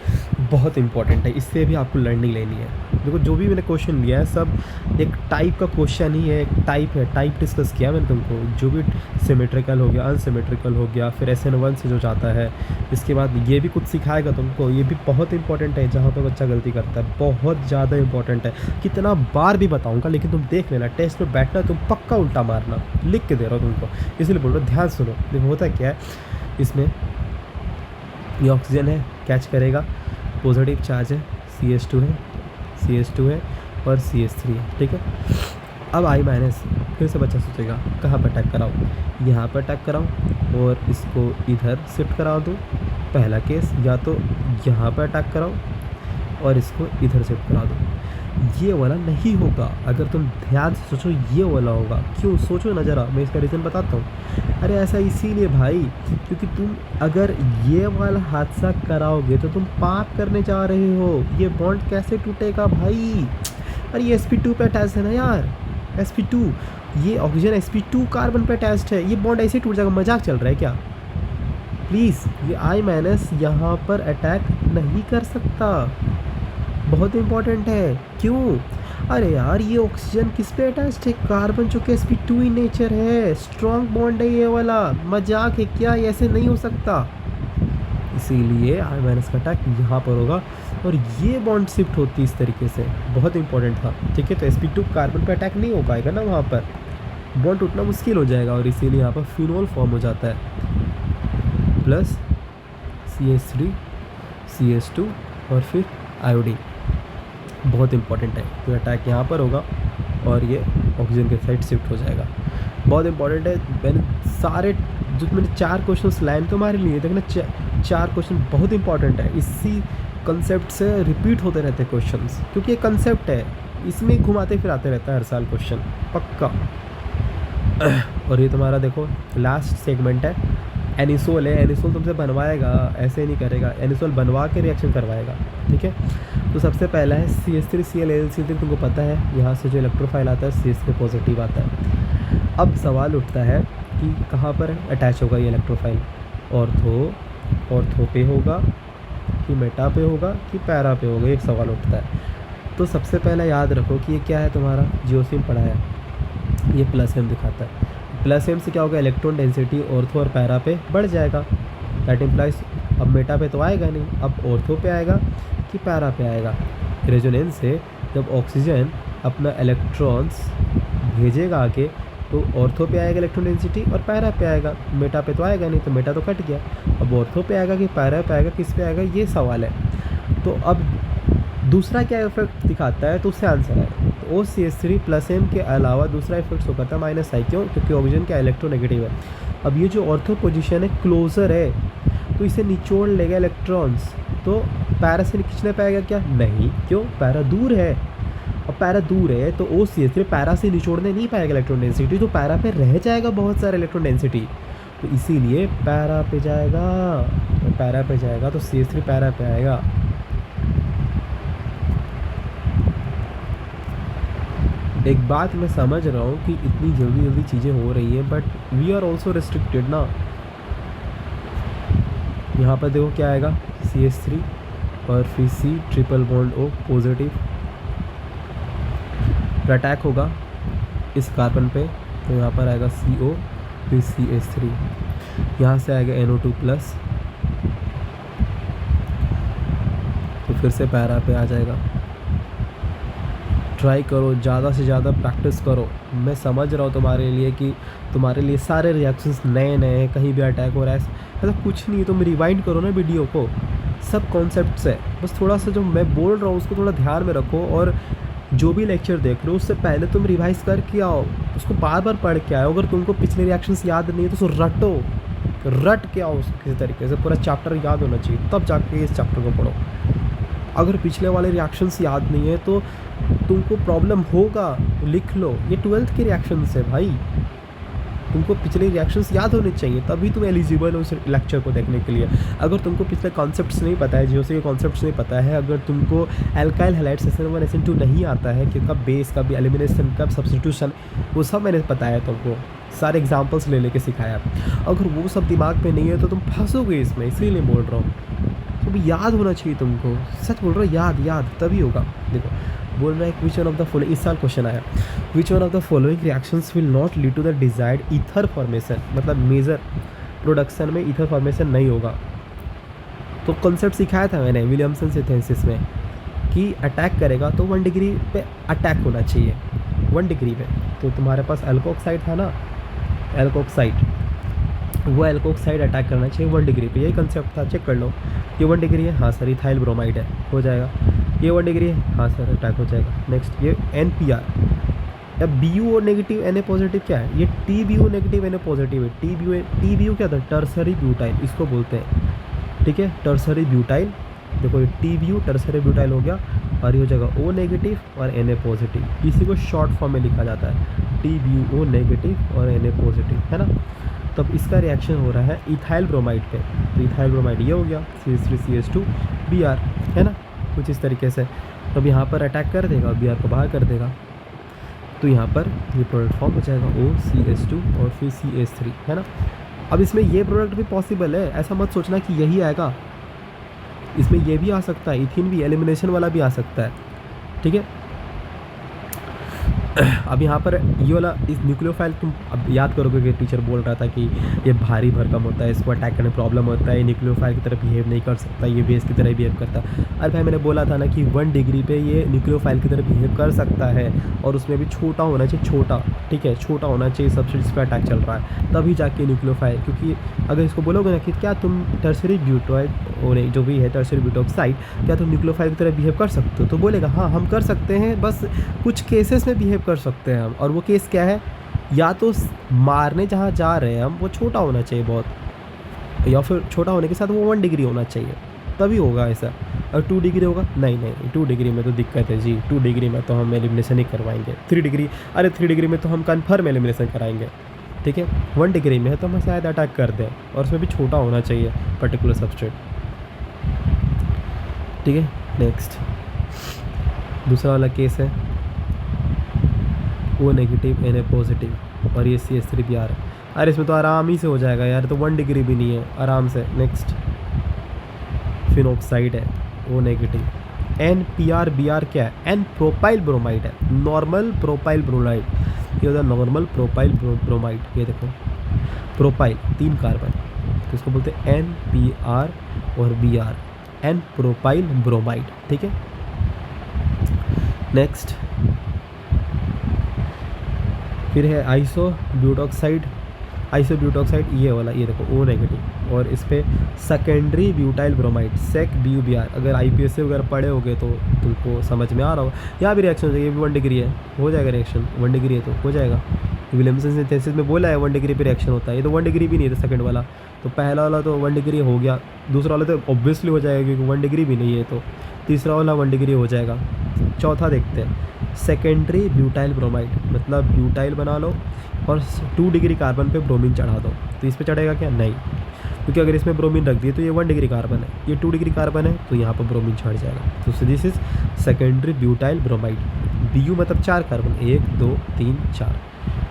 S1: बहुत इंपॉर्टेंट है, इससे भी आपको लर्निंग लेनी है। देखो जो भी मैंने क्वेश्चन लिया है सब एक टाइप का क्वेश्चन ही है, एक टाइप है, टाइप डिस्कस किया मैंने तुमको, जो भी सिमेट्रिकल हो गया, अनसिमेट्रिकल हो गया, फिर SN1 से जो जाता है, इसके बाद ये भी कुछ सिखाएगा तुमको, ये भी बहुत इंपॉर्टेंट है, जहाँ पर बच्चा गलती करता है, बहुत ज़्यादा इंपॉर्टेंट है। कितना बार भी बताऊँगा, लेकिन तुम देख लेना, टेस्ट में बैठना, तुम पक्का उल्टा मारना, लिख के दे रहा हूँ तुमको, इसलिए बोल रहा हूँ ध्यान सुनो। देखो होता क्या है इसमें, ये ऑक्सीजन है, कैच करेगा, पॉजिटिव चार्ज है, CH2 है और CH3 है, ठीक है। अब I-, फिर से बच्चा सोचेगा कहाँ पर अटैक कराऊँ, यहाँ पर अटैक कराऊँ और इसको इधर शिफ्ट करा दूँ, पहला केस, या तो यहाँ पर अटैक कराऊँ और इसको इधर शिफ्ट करा दूँ। ये वाला नहीं होगा, अगर तुम ध्यान से सोचो ये वाला होगा। क्यों, सोचो ना ज़रा, मैं इसका रीज़न बताता हूँ। अरे ऐसा इसीलिए भाई, क्योंकि तुम अगर ये वाला हादसा कराओगे तो तुम पाप करने जा रहे हो। ये बॉन्ड कैसे टूटेगा भाई, अरे ये sp2 पे अटैच है ना यार, sp2, ये ऑक्सीजन sp2 कार्बन पे अटैच्ड है, ये बॉन्ड ऐसे टूट जाएगा, मजाक चल रहा है क्या। प्लीज़, ये I- यहाँ पर अटैक नहीं कर सकता, बहुत इंपॉर्टेंट है। क्यों, अरे यार ये ऑक्सीजन किस पे अटैच्ड है, कार्बन, जो कि sp2 इन नेचर है, स्ट्रॉन्ग बॉन्ड है ये वाला, मजाक है क्या, ये ऐसे नहीं हो सकता। इसीलिए I- का अटैक यहाँ पर होगा और ये बॉन्ड शिफ्ट होती है इस तरीके से, बहुत इंपॉर्टेंट था, ठीक है। तो sp2 कार्बन पे अटैक नहीं हो पाएगा ना, वहाँ पर बॉन्ड टूटना मुश्किल हो जाएगा, और इसीलिए यहाँ पर फिनोल फॉर्म हो जाता है, प्लस CH3 CH2 और फिर आयोडीन, बहुत इंपॉर्टेंट है। तो अटैक यहाँ पर होगा और ये ऑक्सीजन के साइड शिफ्ट हो जाएगा, बहुत इंपॉर्टेंट है। मैंने सारे जो मैंने 4 क्वेश्चंस लाइन तुम्हारे लिए, देखना 4 क्वेश्चन बहुत इंपॉर्टेंट है, इसी कंसेप्ट से रिपीट होते रहते हैं क्वेश्चंस, क्योंकि ये कंसेप्ट है, इसमें घुमाते फिराते रहता है हर साल क्वेश्चन पक्का। और ये तुम्हारा देखो लास्ट सेगमेंट है, एनिसोल है। एनिसोल तुमसे बनवाएगा, ऐसे नहीं करेगा, एनिसोल बनवा के रिएक्शन करवाएगा, ठीक है। तो सबसे पहला है CH3Cl तुमको पता है, यहाँ से जो इलेक्ट्रोफाइल आता है CH3 पॉजिटिव आता है। अब सवाल उठता है कि कहाँ पर अटैच होगा ये इलेक्ट्रोफाइल, ऑर्थो पे होगा कि मेटा पे होगा कि पैरा पे होगा, एक सवाल उठता है। तो सबसे पहले याद रखो कि ये क्या है, तुम्हारा जियोसिन पढ़ा है, ये +m दिखाता है। +m से क्या होगा, इलेक्ट्रॉन डेंसिटी ऑर्थो और पैरा पे बढ़ जाएगा। दैट इम्प्लाइज अब मेटा पे तो आएगा नहीं, अब ऑर्थो पे आएगा कि पैरा पे आएगा। रेजोनेंस से जब ऑक्सीजन अपना इलेक्ट्रॉन्स भेजेगा आगे तो ऑर्थो पे आएगा इलेक्ट्रॉन डेंसिटी और पैरा पे आएगा, मेटा पे तो आएगा नहीं, तो मेटा तो कट गया। अब ऑर्थो पे आएगा कि पैरा पे आएगा, किस पे आएगा, ये सवाल है। तो अब दूसरा क्या इफेक्ट दिखाता है, तो उससे आंसर है। तो OCH3 +m के अलावा दूसरा इफेक्ट शो करता है -I, क्यों, क्योंकि ऑक्सीजन का इलेक्ट्रोनेगेटिव है। अब ये जो ऑर्थो पोजीशन है क्लोजर है, तो इसे निचोड़ लेगा इलेक्ट्रॉन्स, तो पैरा से खींचने पाएगा क्या, नहीं, क्यों, पैरा दूर है। अब पैरा दूर है तो OCH3 पैरा से निचोड़ने नहीं पाएगा इलेक्ट्रॉन डेंसिटी, तो पैरा पे रह जाएगा बहुत सारा इलेक्ट्रॉन डेंसिटी, तो इसीलिए पैरा पे जाएगा। तो पैरा पे जाएगा तो CH3 पैरा पे आएगा। एक बात मैं समझ रहा हूँ कि इतनी जल्दी जल्दी चीज़ें हो रही है, but we are also restricted ना। यहाँ पर देखो क्या आएगा, CH3 और फिर C triple bond O positive, attack होगा इस कार्बन पे, तो यहाँ पर आएगा CO फिर CH3, यहाँ से आएगा NO2+, तो फिर से पैरा पे आ जाएगा। ट्राई करो, ज़्यादा से ज़्यादा प्रैक्टिस करो। मैं समझ रहा हूँ तुम्हारे लिए कि तुम्हारे लिए सारे रिएक्शंस नए नए हैं, कहीं भी अटैक हो रहा है, मतलब कुछ नहीं, तुम रिवाइंड करो ना वीडियो को, सब कॉन्सेप्ट्स है, बस थोड़ा सा जो मैं बोल रहा हूँ उसको थोड़ा ध्यान में रखो, और जो भी लेक्चर देख रहे हो उससे पहले तुम रिवाइज करके आओ, उसको बार बार पढ़ के आओ। अगर तुमको पिछले रिएक्शंस याद नहीं है तो उसको रट के आओ, उसको किसी तरीके से पूरा चैप्टर याद होना चाहिए, तब जाके इस चैप्टर को पढ़ो। अगर पिछले वाले रिएक्शंस याद नहीं है तो तुमको प्रॉब्लम होगा, लिख लो, ये 12th के रिएक्शंस है भाई, तुमको पिछले रिएक्शंस याद होने चाहिए, तभी तुम एलिजिबल हो उस लेक्चर को देखने के लिए। अगर तुमको पिछले कॉन्सेप्ट्स नहीं पता है, जियोसी के कॉन्सेप्ट्स नहीं पता है, अगर तुमको एल्काइल हैलाइड SN1 SN2 नहीं आता है कि कब बेस, कब एलिमिनेशन, कब सब्स्टिट्यूशन, वो सब मैंने बताया तुमको, सारे एग्जाम्पल्स ले लेके सिखाया। अगर वो सब दिमाग में नहीं है तो तुम फंसोगे इसमें, इसीलिए बोल रहा हूँ। तो याद होना चाहिए तुमको, सच बोल रहा हूँ, याद तभी होगा। देखो बोल रहा है which one of the following, इस साल क्वेश्चन आया, which one of the following reactions will not lead to the desired ether formation, मतलब मेजर प्रोडक्शन में ईथर फॉर्मेशन नहीं होगा। तो कॉन्सेप्ट सिखाया था मैंने विलियमसन सिंथेसिस में कि अटैक करेगा तो 1 डिग्री पे अटैक होना चाहिए, 1 डिग्री पे। तो तुम्हारे पास एल्कोक्साइड था ना, एल्कोक्साइड, वो एल्कोक्साइड अटैक करना चाहिए 1 डिग्री पे, यही कंसेप्ट था, चेक कर लो। ये 1 डिग्री है, हाँ सर, इथाइल ब्रोमाइड है, हो जाएगा। ये 1 डिग्री है, हाँ सर, अटैक हो जाएगा। नेक्स्ट ये NPR, या BuO नेगेटिव Na पॉजिटिव क्या है, ये TBuO नेगेटिव Na पॉजिटिव है। TBu क्या था, टर्सरी ब्यूटाइल इसको बोलते हैं, ठीक है, टर्सरी ब्यूटाइल। देखो ये TBu टर्सरी ब्यूटाइल हो गया, और ये हो जाएगा O नेगेटिव और Na पॉजिटिव, इसी को शॉर्ट फॉर्म में लिखा जाता है, TBuO नेगेटिव और Na पॉजिटिव, है ना। तब इसका रिएक्शन हो रहा है इथाइल ब्रोमाइड पे, तो इथाइल ब्रोमाइड ये हो गया, CH3CH2 Br, है ना, कुछ इस तरीके से। तब यहाँ पर अटैक कर देगा, Br को बाहर कर देगा, तो यहाँ पर ये प्रोडक्ट फॉर्म हो जाएगा OCH2 और फिर CH3, है ना। अब इसमें ये प्रोडक्ट भी पॉसिबल है, ऐसा मत सोचना कि यही आएगा, इसमें ये भी आ सकता है, इथिन भी, एलिमिनेशन वाला भी आ सकता है, ठीक है। अब यहाँ पर ये वाला इस न्यूक्लियोफाइल, तुम अब याद करोगे कि टीचर बोल रहा था कि ये भारी भरकम होता है, इसको अटैक करने में प्रॉब्लम होता है, ये न्यूक्लियोफाइल की तरह बिहेव नहीं कर सकता, ये बेस की तरह बिहेव करता। अरे भाई मैंने बोला था ना कि 1 डिग्री पे ये न्यूक्लियोफाइल की तरह बिहेव कर सकता है, और उसमें भी छोटा होना चाहिए, छोटा, ठीक है, छोटा होना चाहिए, सब्सिट्यूट्स पे अटैक चल रहा है, तभी जाके न्यूक्लियोफाइल। क्योंकि अगर इसको बोलोगे ना कि क्या तुम टर्सरी ब्यूटाइल जो भी है टर्सरी ब्यूटॉक्साइड, क्या तुम न्यूक्लियोफाइल की तरह बिहेव कर सकते हो, तो बोलेगा हाँ हम कर सकते हैं, बस कुछ केसेस में बिहेव कर सकते हैं हम। और वो केस क्या है, या तो मारने जहाँ जा रहे हैं हम वो छोटा होना चाहिए बहुत, या फिर छोटा होने के साथ वो 1 डिग्री होना चाहिए, तभी होगा ऐसा। और 2 डिग्री होगा, नहीं नहीं 2 डिग्री में तो दिक्कत है जी, 2 डिग्री में तो हम एलिमिनेशन ही करवाएंगे। 3 डिग्री, अरे 3 डिग्री में तो हम कन्फर्म एलिमिनेशन कराएंगे, ठीक है। 1 डिग्री में है तो हम शायद अटैक कर दें, और उसमें भी छोटा होना चाहिए पर्टिकुलर सबस्ट्रेट, ठीक है। नेक्स्ट दूसरा वाला केस है O नेगेटिव Na पॉजिटिव और ये CH3Br। अरे इसमें तो आराम ही से हो जाएगा यार, तो 1 डिग्री भी नहीं है, आराम से। नेक्स्ट फिनॉक्साइड है O नेगेटिव। NPrBr क्या है? N प्रोपाइल ब्रोमाइड है, नॉर्मल प्रोपाइल ब्रोमाइड। ये होता है नॉर्मल प्रोपाइल ब्रोमाइड। ये देखो प्रोपाइल 3 कार्बन, तो इसको बोलते हैं NPr और Br, N प्रोपाइल ब्रोमाइड, ठीक है। नेक्स्ट फिर है आइसोब्यूटॉक्साइड। आइसोब्यूटॉक्साइड ये वाला, ये देखो O नेगेटिव, और इस पर सेकेंडरी ब्यूटाइल ब्रोमाइड सेक BuBr। अगर IPSC वगैरह पढ़े होगे तो तुमको समझ में आ रहा होगा। यहाँ भी रिएक्शन हो जाएगी, ये भी 1 डिग्री है, हो जाएगा रिएक्शन, 1 डिग्री है तो हो जाएगा। विलियमसन सिंथेसिस में बोला है 1 डिग्री पे रिएक्शन होता है, ये तो 1 डिग्री भी नहीं था सेकंड वाला, तो पहला वाला तो 1 डिग्री हो गया, दूसरा वाला तो ऑब्वियसली हो जाएगा क्योंकि 1 डिग्री भी नहीं है, तो तीसरा वाला 1 डिग्री हो जाएगा। चौथा देखते हैं सेकेंडरी ब्यूटाइल ब्रोमाइड, मतलब ब्यूटाइल बना लो और 2 डिग्री कार्बन पे ब्रोमीन चढ़ा दो, तो इस पे चढ़ेगा क्या? नहीं, क्योंकि अगर इसमें ब्रोमीन रख दिए तो ये 1 डिग्री कार्बन है, ये 2 डिग्री कार्बन है, तो यहाँ पर ब्रोमीन चढ़ जाएगा। तो this is secondary butyl bromide. Bu मतलब 4 कार्बन, 1 2 3 4,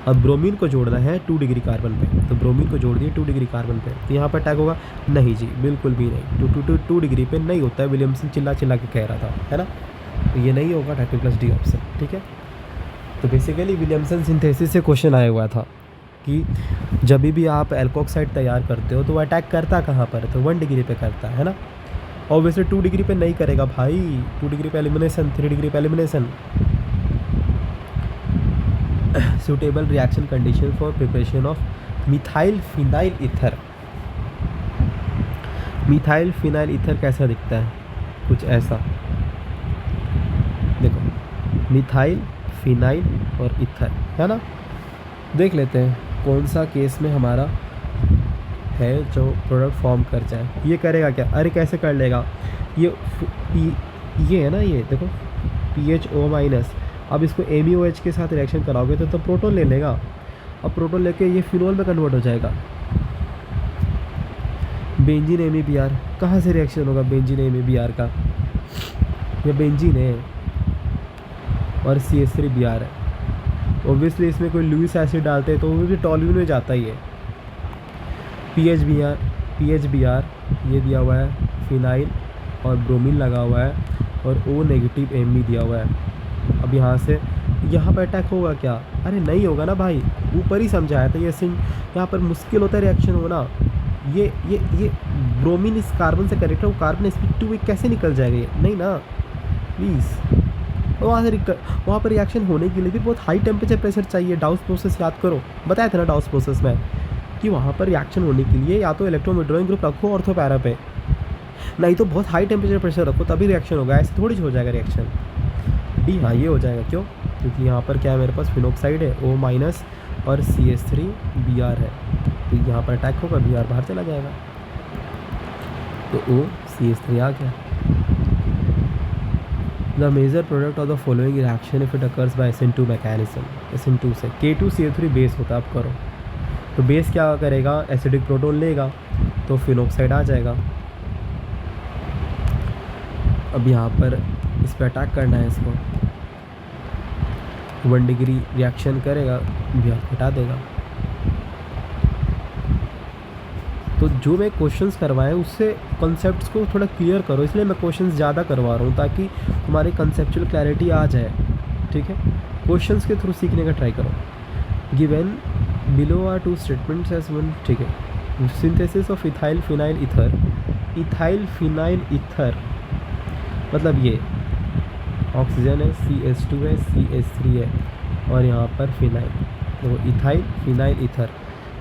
S1: अब ब्रोमीन को जोड़ना है 2 डिग्री कार्बन पे, तो ब्रोमीन को जोड़ दिए 2 डिग्री कार्बन पे, तो यहाँ पर अटैक होगा? नहीं जी, बिल्कुल भी नहीं। 2 डिग्री पे नहीं होता है, विलियमसन चिल्ला चिल्ला के कह रहा था, है ना, तो ये नहीं होगा 30+D ऑप्शन, ठीक है। तो बेसिकली विलियमसन सिंथेसिस से क्वेश्चन आया हुआ था कि जब भी आप एल्कोक्साइड तैयार करते हो तो वो अटैक करता कहाँ पर है? तो 1 डिग्री पे करता है ना। ऑब्वियसली 2 डिग्री पे नहीं करेगा भाई, 2 डिग्री पे एलिमिनेशन, 3 डिग्री पे elimination. Suitable reaction condition for preparation of methyl phenyl ether. Methyl phenyl ether कैसा दिखता है? कुछ ऐसा देखो, मिथाइल फिनाइल और ईथर, है ना। देख लेते हैं कौन सा केस में हमारा है जो प्रोडक्ट फॉर्म कर जाए। ये करेगा क्या? अरे कैसे कर लेगा, ये है ना, ये देखो PHO-। अब इसको MeOH के साथ रिएक्शन कराओगे तो प्रोटॉन ले लेगा, अब प्रोटॉन लेके ये फिनोल में कन्वर्ट हो जाएगा। बेंजीन MEBr, कहाँ से रिएक्शन होगा बेंजीन MEBr का? ये बेंजीन है और CH3Br है। ऑब्वियसली इसमें कोई लुइस एसिड डालते हैं तो वो भी टॉल्यून में जाता ही है। PHBr ये दिया हुआ है, फिनाइल और ब्रोमीन लगा हुआ है, और O नेगेटिव Me दिया हुआ है। अब यहाँ से यहाँ पर अटैक होगा क्या? अरे नहीं होगा ना भाई, ऊपर ही समझाया था। ये यहाँ पर मुश्किल होता है रिएक्शन होना। ये ब्रोमीन इस कार्बन से कनेक्ट है, वो कार्बन sp2 कैसे निकल जाएगा? ये नहीं ना प्लीज़। वहाँ पर रिएक्शन होने के लिए भी बहुत हाई टेम्परेचर प्रेशर चाहिए। डाउस प्रोसेस याद करो, बताया था ना डाउस प्रोसेस में कि वहाँ पर रिएक्शन होने के लिए या तो इलेक्ट्रॉन विड्रॉइंग ग्रुप रखो ऑर्थो पैरा पे, नहीं तो बहुत हाई टेम्परेचर प्रेशर रखो, तभी रिएक्शन होगा। ऐसे थोड़ी हो जाएगा रिएक्शन। डी हाँ ये हो जाएगा, क्यों? क्योंकि यहाँ पर क्या है, मेरे पास फिनॉक्साइड है O- और CH3Br है, तो यहाँ पर अटैक होगा, Br बाहर चला जाएगा, तो O-CH3 आ गया। The major product of the following reaction if it occurs by SN2 mechanism. SN2 से K2CH3 बेस होता है, आप करो तो बेस क्या करेगा? एसिडिक प्रोटॉन लेगा तो फिनॉक्साइड आ जाएगा। अब यहाँ पर इस पर अटैक करना है, इसको 1 डिग्री रिएक्शन करेगा, Br हटा देगा। तो जो मैं क्वेश्चंस करवाए उससे कॉन्सेप्ट्स को थोड़ा क्लियर करो, इसलिए मैं क्वेश्चंस ज़्यादा करवा रहा हूँ ताकि हमारी कंसेप्चुअल क्लैरिटी आ जाए, ठीक है। क्वेश्चंस के थ्रू सीखने का ट्राई करो। Given below are 2 statements as one, ठीक है। Synthesis of ethyl phenyl ether. Ethyl phenyl ether मतलब ये ऑक्सीजन है, CH2 है, CH3 है, और यहाँ पर फिनाइल, तो ethyl phenyl ether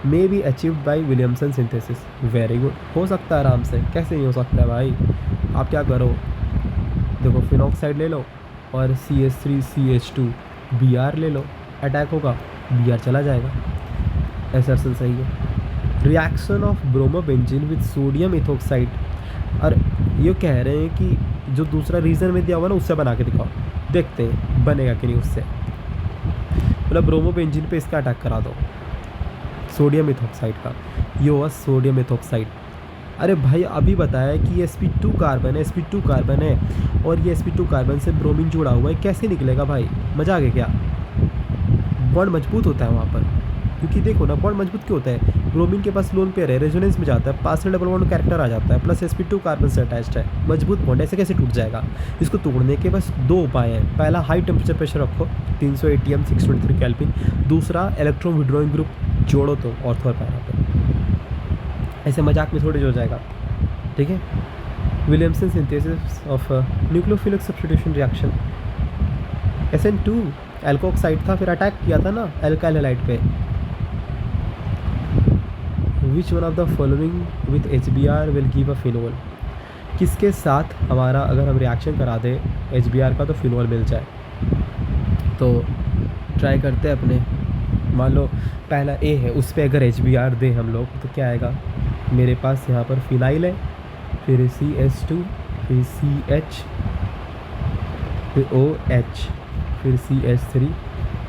S1: may be achieved by Williamson synthesis. Very good, हो सकता है आराम से, कैसे नहीं हो सकता है भाई। आप क्या करो, देखो फिनॉक्साइड ले लो और CH3 CH2 Br ले लो, अटैक होगा, Br चला जाएगा। एसर्शन सही है, reaction of bromobenzene with sodium ethoxide. और ये कह रहे हैं कि जो दूसरा रीज़न में दिया हुआ ना उससे बना के दिखाओ, देखते हैं बनेगा कि नहीं उससे। मतलब ब्रोमोबेंजीन पे इसका अटैक करा दो, सोडियम इथोक्साइड का। ये हुआ सोडियम इथोक्साइड। अरे भाई अभी बताया कि ये sp2 कार्बन है, sp2 कार्बन है, और ये sp2 कार्बन से ब्रोमीन जुड़ा हुआ है, कैसे निकलेगा भाई? मजा आ गया क्या? बॉन्ड मजबूत होता है वहाँ पर, क्योंकि देखो ना बॉन्ड मजबूत क्यों होता है? ब्रोमीन के पास लोन पेयर है, रेजोनेंस में जाता है, पार्शियल डबल बॉन्ड कैरेक्टर आ जाता है, प्लस sp2 कार्बन से अटैच्ड है, मजबूत बॉन्ड, ऐसे कैसे टूट जाएगा? इसको तोड़ने के बस दो उपाय हैं। पहला, हाई टेम्परेचर प्रेशर रखो 300 ATM 623 केल्विन। दूसरा, इलेक्ट्रॉन विड्रॉइंग ग्रुप जोड़ो तो ऑर्थो और पैरा पर। ऐसे मजाक में थोड़ी जोड़ जाएगा, ठीक है। Williamson synthesis of nucleophilic substitution reaction. SN2 alkoxide था, फिर अटैक किया था ना एल्काइल हैलाइड पे। विच one of the following with HBr will give a phenol. किसके साथ हमारा अगर हम रिएक्शन करा दें HBr का तो फिनोल मिल जाए? तो ट्राई करते हैं अपने। मान लो पहला A है, उस पर अगर HBr दे हम लोग तो क्या आएगा? मेरे पास यहाँ पर फिनाइल है, फिर CH2, फिर CH, फिर OH, फिर CH3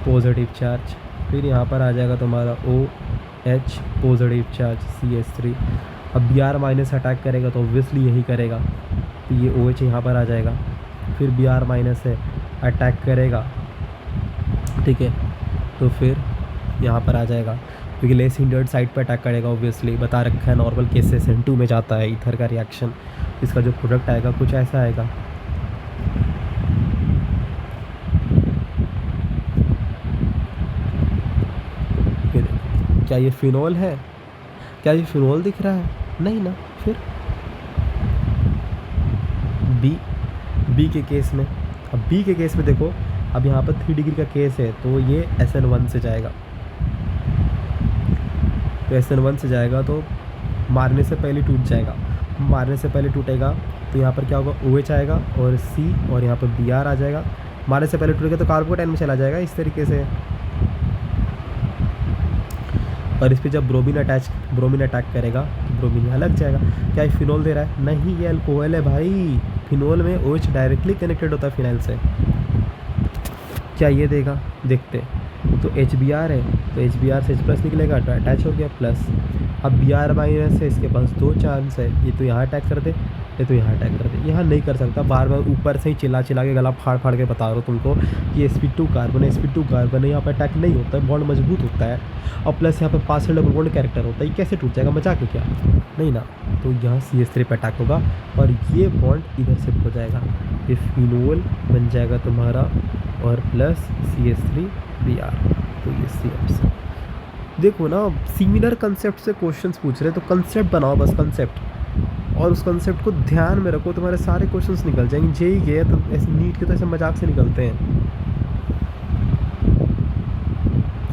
S1: पॉजिटिव चार्ज, फिर यहाँ पर आ जाएगा तुम्हारा OH पॉजिटिव चार्ज CH3। अब Br माइनस अटैक करेगा तो ऑब्वियसली यही करेगा, तो ये OH यहाँ पर आ जाएगा। फिर Br माइनस है अटैक करेगा, ठीक है, तो फिर यहाँ पर आ जाएगा, क्योंकि लेस हिंडर्ड साइड पर अटैक करेगा ऑब्वियसली, बता रखा है नॉर्मल केस से SN2 में जाता है ईथर का रिएक्शन। इसका जो प्रोडक्ट आएगा कुछ ऐसा आएगा। क्या ये फिनोल है? क्या ये फिनोल दिख रहा है? नहीं ना। फिर बी के केस में, अब बी के केस में देखो, अब यहाँ पर 3 डिग्री का केस है तो ये SN1 से जाएगा, तो SN1 से जाएगा तो मारने से पहले टूट जाएगा। मारने से पहले टूटेगा तो यहाँ पर क्या होगा? OH आएगा और C, और यहाँ पर Br आ जाएगा। मारने से पहले टूटेगा तो कार्बोकेटाइन में चला जाएगा इस तरीके से। और इस पर जब ब्रोमीन अटैक करेगा तो ब्रोमीन यहाँ लग जाएगा। क्या ये फिनोल दे रहा है? नहीं, ये अल्कोहल है भाई। फिनोल में OH डायरेक्टली कनेक्टेड होता है फिनाइल से। क्या ये देगा? देखते। तो HBr है तो HBr से H+ निकलेगा तो अटैच हो गया प्लस। अब Br माइनस है, इसके पास 2 चांस है, ये तो यहाँ अटैक कर दे, ये तो यहाँ अटैक कर दे। यहाँ नहीं कर सकता, बार बार ऊपर से ही चिल्ला के गला फाड़ के बता रहा हूँ तुमको कि sp2 कार्बन है, sp2 कार्बन है, यहाँ पर अटैक नहीं होता है, बॉन्ड मजबूत होता है, और प्लस यहाँ पर पार्शियल डबल बॉन्ड कैरेक्टर होता है। ये कैसे टूट जाएगा? मजाक है क्या? नहीं ना। तो यहाँ CH3 पर अटैक होगा और ये बॉन्ड इधर शिफ्ट हो जाएगा, ये फिनोल बन जाएगा तुम्हारा, और प्लस CH3 Br, तो ये CH। देखो ना, सिमिलर कंसेप्ट से क्वेश्चंस पूछ रहे हैं तो कंसेप्ट बनाओ, बस कंसेप्ट, और उस कंसेप्ट को ध्यान में रखो, तुम्हारे सारे क्वेश्चंस निकल जाएंगे। जेई गए तो ऐसे नीट के तो ऐसे मजाक से निकलते हैं।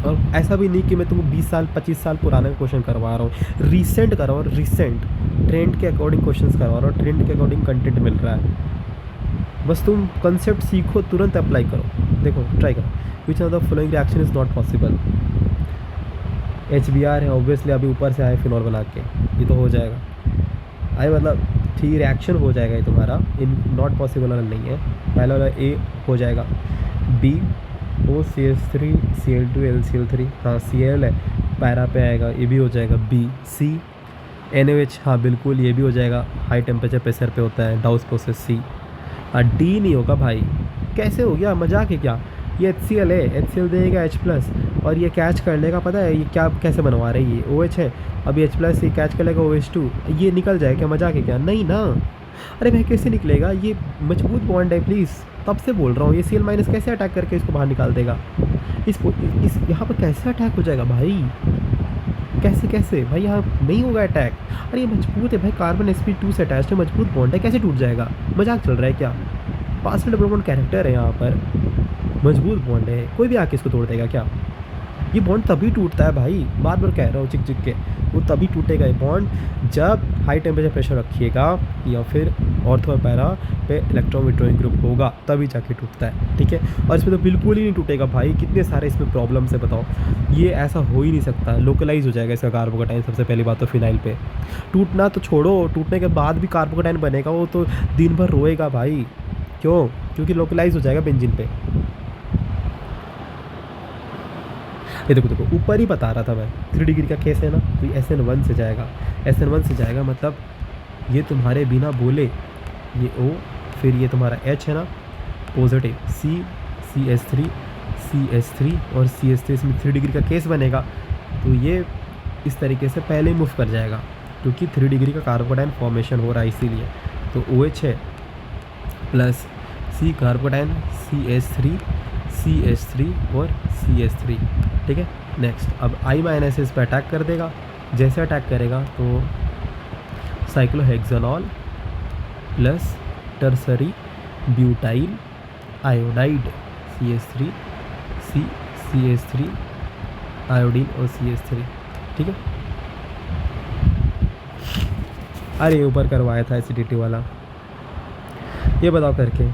S1: और ऐसा भी नहीं कि मैं तुमको 20 साल 25 साल पुराने क्वेश्चन करवा रहा हूँ, रिसेंट करवा रहा हूँ, रिसेंट ट्रेंड के अकॉर्डिंग क्वेश्चंस करवा रहा हूँ, ट्रेंड के अकॉर्डिंग कंटेंट मिल रहा है। बस तुम कंसेप्ट सीखो, तुरंत अप्लाई करो। देखो ट्राई करो। Which of the following reaction is not possible? HBr है ऑब्वियसली, अभी ऊपर से आए फिनॉल बना के, ये तो हो जाएगा। अरे मतलब ठीक रिएक्शन हो जाएगा ये तुम्हारा, इन नॉट पॉसिबल वाला नहीं है। पहला वाला A हो जाएगा, B OCH3 Cl2 LCl3, हाँ Cl है, पैरा पे आएगा, ये भी हो जाएगा। B C NaOH, हाँ बिल्कुल ये भी हो जाएगा, हाई टेम्परेचर प्रेशर पे होता है, डाउस प्रोसेस C। हाँ D नहीं होगा भाई, कैसे हो गया? मजाक है क्या? ये HCl है, HCl देगा H+, और ये कैच कर लेगा, पता है ये क्या कैसे बनवा रही है? OH है, अभी H+ ये कैच कर लेगा OH2, ये निकल जाए क्या? मजाक है क्या? नहीं ना। अरे भाई कैसे निकलेगा? ये मजबूत बॉन्ड है प्लीज़, तब से बोल रहा हूँ। ये Cl- कैसे अटैक करके इसको बाहर निकाल देगा? इस यहाँ पर कैसे अटैक हो जाएगा भाई? कैसे भाई? यहाँ नहीं होगा अटैक। अरे ये मजबूत है भाई, कार्बन sp2 से अटैच है, मजबूत बॉन्ड है, कैसे टूट जाएगा? मजाक चल रहा है क्या? पार्शियल डबल बॉन्ड कैरेक्टर है यहाँ पर, मजबूत बॉन्ड है, कोई भी आके इसको तोड़ देगा क्या? ये बॉन्ड तभी टूटता है भाई, बार बार कह रहा हूँ चिक चिक के, वो तभी टूटेगा ये बॉन्ड जब हाई टेम्परेचर प्रेशर रखिएगा या फिर ऑर्थो पैरा पे इलेक्ट्रॉन विड्रॉइंग ग्रुप होगा तभी जाके टूटता है, ठीक है। और इसमें तो बिल्कुल ही नहीं टूटेगा भाई, कितने सारे इसमें प्रॉब्लम्स है बताओ, ये ऐसा हो ही नहीं सकता, लोकलाइज हो जाएगा इसका कार्बोकेटाइन। सबसे पहली बात तो फिनाइल पे टूटना तो छोड़ो, टूटने के बाद भी कार्बोकेटाइन बनेगा, वो तो दिन भर रोएगा भाई। क्यों? क्योंकि लोकलाइज हो जाएगा बेंजीन पे। ये देखो देखो ऊपर ही बता रहा था मैं, 3 डिग्री का केस है ना, तो ये SN1 से जाएगा, SN1 से जाएगा मतलब ये तुम्हारे बिना बोले ये O, फिर ये तुम्हारा H है ना पॉजिटिव, CH3 और CH3 इसमें 3 डिग्री का केस बनेगा, तो ये इस तरीके से पहले ही मूव कर जाएगा क्योंकि 3 डिग्री का कार्बोकेटाइन फॉर्मेशन हो रहा है इसीलिए। तो OH है प्लस C कार्बोकेटाइन CH3 और CH3, ठीक है। नेक्स्ट अब I- इस पर अटैक कर देगा, जैसे अटैक करेगा तो cyclohexanol plus tertiary butyl iodide CH3 CH3 iodine और CH3, ठीक है। अरे ऊपर करवाया था एसिडिटी वाला, ये बताओ करके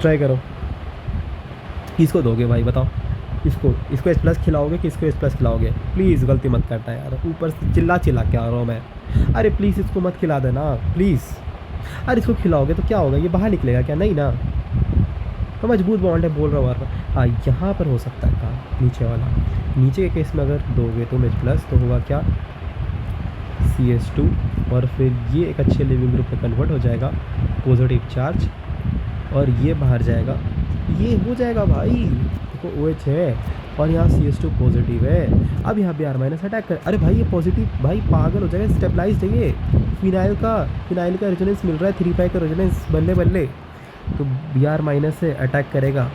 S1: ट्राई करो, किसको दोगे भाई बताओ, इसको H+ खिलाओगे कि इसको H+ खिलाओगे? प्लीज़ गलती मत करना यार, ऊपर से चिल्ला के आ रहा हूँ मैं। अरे प्लीज़ इसको मत खिला देना प्लीज़, अरे इसको खिलाओगे तो क्या होगा, ये बाहर निकलेगा क्या? नहीं ना, तो मजबूत बॉन्ड है बोल रहा हूँ। हाँ यहाँ पर हो सकता है काम, नीचे वाला, नीचे के केस में अगर दोगे तुम H+ तो होगा क्या CH2 और फिर ये एक अच्छे लिविंग ग्रुप में कन्वर्ट हो जाएगा पॉजिटिव चार्ज और ये बाहर जाएगा, ये हो जाएगा भाई। देखो OH है और यहाँ CH2 पॉजिटिव है, अब यहाँ Br- अटैक कर, अरे भाई ये पॉजिटिव भाई पागल हो जाएगा, स्टेबलाइज है ये, फिनाइल का रेजोनेंस मिल रहा है, 3 पाई का रेजोनेंस बल्ले बल्ले, तो Br- से अटैक करेगा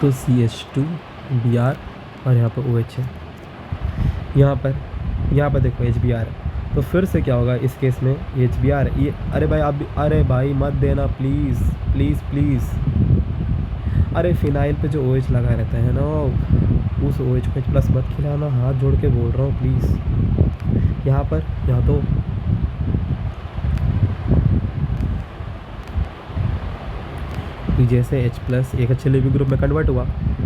S1: तो CH2 Br और यहाँ पर OH है, यहाँ पर देखो HBr, तो फिर से क्या होगा इस केस में HBr ये, अरे भाई आप, अरे भाई मत देना प्लीज़ प्लीज़ प्लीज़, अरे फिनाइल पे जो OH लगा रहता है ना उस OH को H+ मत खिलाना, हाथ जोड़ के बोल रहा हूँ प्लीज़। यहाँ तो जैसे H+ एक अच्छे लिविंग ग्रुप में कन्वर्ट हुआ,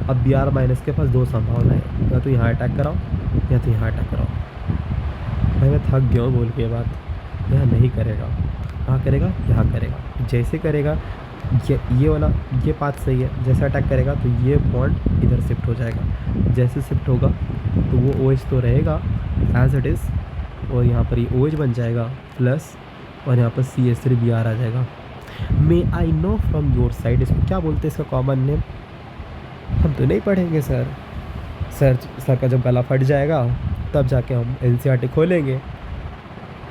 S1: अब Br- के पास 2 संभावनाएं, या तो यहाँ अटैक कराओ या तो यहाँ अटैक कराओ। भाई मैं थक गया हूँ बोल के बात, यहाँ नहीं करेगा, कहाँ करेगा, यहाँ करेगा, जैसे करेगा ये वाला ये पाथ सही है, जैसे अटैक करेगा तो ये बॉन्ड इधर शिफ्ट हो जाएगा, जैसे शिफ्ट होगा तो वो OH तो रहेगा एज इट इज़ और यहाँ पर ये OH बन जाएगा प्लस और यहाँ पर CH3 Br आ जाएगा। May I know from your side इसको क्या बोलते हैं, इसका कॉमन नेम हम तो नहीं पढ़ेंगे सर का जब गला फट जाएगा तब जाके हम NCERT खोलेंगे,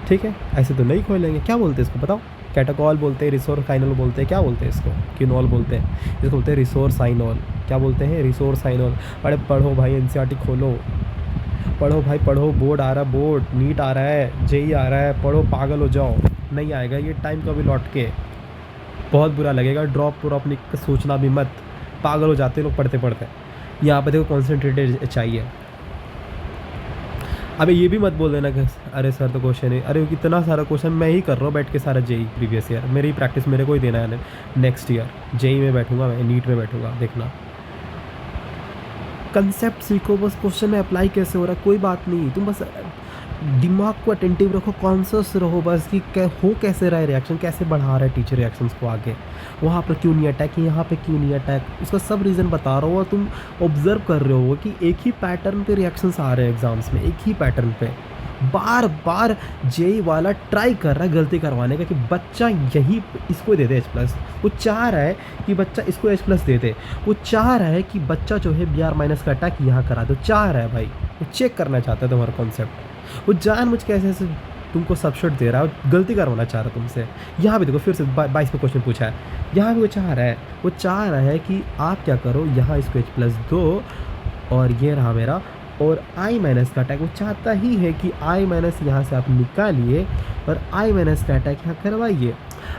S1: ठीक है, ऐसे तो नहीं खोलेंगे। क्या बोलते हैं इसको बताओ? कैटाकॉल बोलते हैं, रिसोर्साइनोल बोलते हैं, क्या बोलते हैं इसको? किनोल बोलते हैं, इसको बोलते हैं रिसोर्साइनोल। क्या बोलते हैं? रिसोर्साइनोल। अरे पढ़ो भाई, NCERT खोलो, पढ़ो भाई पढ़ो, बोर्ड आ रहा है, बोर्ड नीट आ रहा है, JEE आ रहा है, पढ़ो पागल हो जाओ। नहीं आएगा ये टाइम कभी लौट के, बहुत बुरा लगेगा, ड्रॉप लिख कर सोचना भी मत, पागल हो जाते लोग पढ़ते पढ़ते। यहाँ पे देखो कॉन्सेंट्रेटेड चाहिए। अबे ये भी मत बोल देना कि अरे सर तो क्वेश्चन है, अरे इतना सारा क्वेश्चन मैं ही कर रहा हूँ बैठ के, सारा JEE प्रीवियस ईयर मेरी प्रैक्टिस मेरे को ही देना है, नेक्स्ट ईयर JEE में बैठूंगा मैं, नीट में बैठूंगा, देखना। कंसेप्ट सीखो बस, क्वेश्चन में अप्लाई कैसे हो रहा है कोई बात नहीं, तुम बस दिमाग को अटेंटिव रखो, कॉन्शियस रहो बस कि हो कैसे रहा है रिएक्शन, कैसे बढ़ा रहा है टीचर रिएक्शंस को आगे, वहाँ पर क्यों नहीं अटैक, यहाँ पे क्यों नहीं अटैक, उसका सब रीज़न बता रहा हूँ और तुम ऑब्जर्व कर रहे हो कि एक ही पैटर्न पे रिएक्शंस आ रहे हैं एग्जाम्स में, एक ही पैटर्न पे बार बार JEE वाला ट्राई कर रहा है गलती करवाने का कि बच्चा यही इसको दे दे H+, वो चाह रहा है कि बच्चा इसको H+ दे दे, वो चाह रहा है कि बच्चा जो है Br- का अटैक यहाँ करा दो, चाह रहा है भाई, वो चेक करना चाहता है तुम्हारा कॉन्सेप्ट, वो जानबूझ के ऐसे तुमको सबशॉट दे रहा है, गलती करवाना चाह रहा है तुमसे। यहाँ भी देखो फिर से 22 में क्वेश्चन पूछा है, यहाँ भी वो चाह रहा है कि आप क्या करो, यहाँ इसको H+ दो और ये रहा मेरा, और I- का अटैक वो चाहता ही है कि I- यहाँ से आप निकालिए और I- का अटैक यहाँ करवाइए।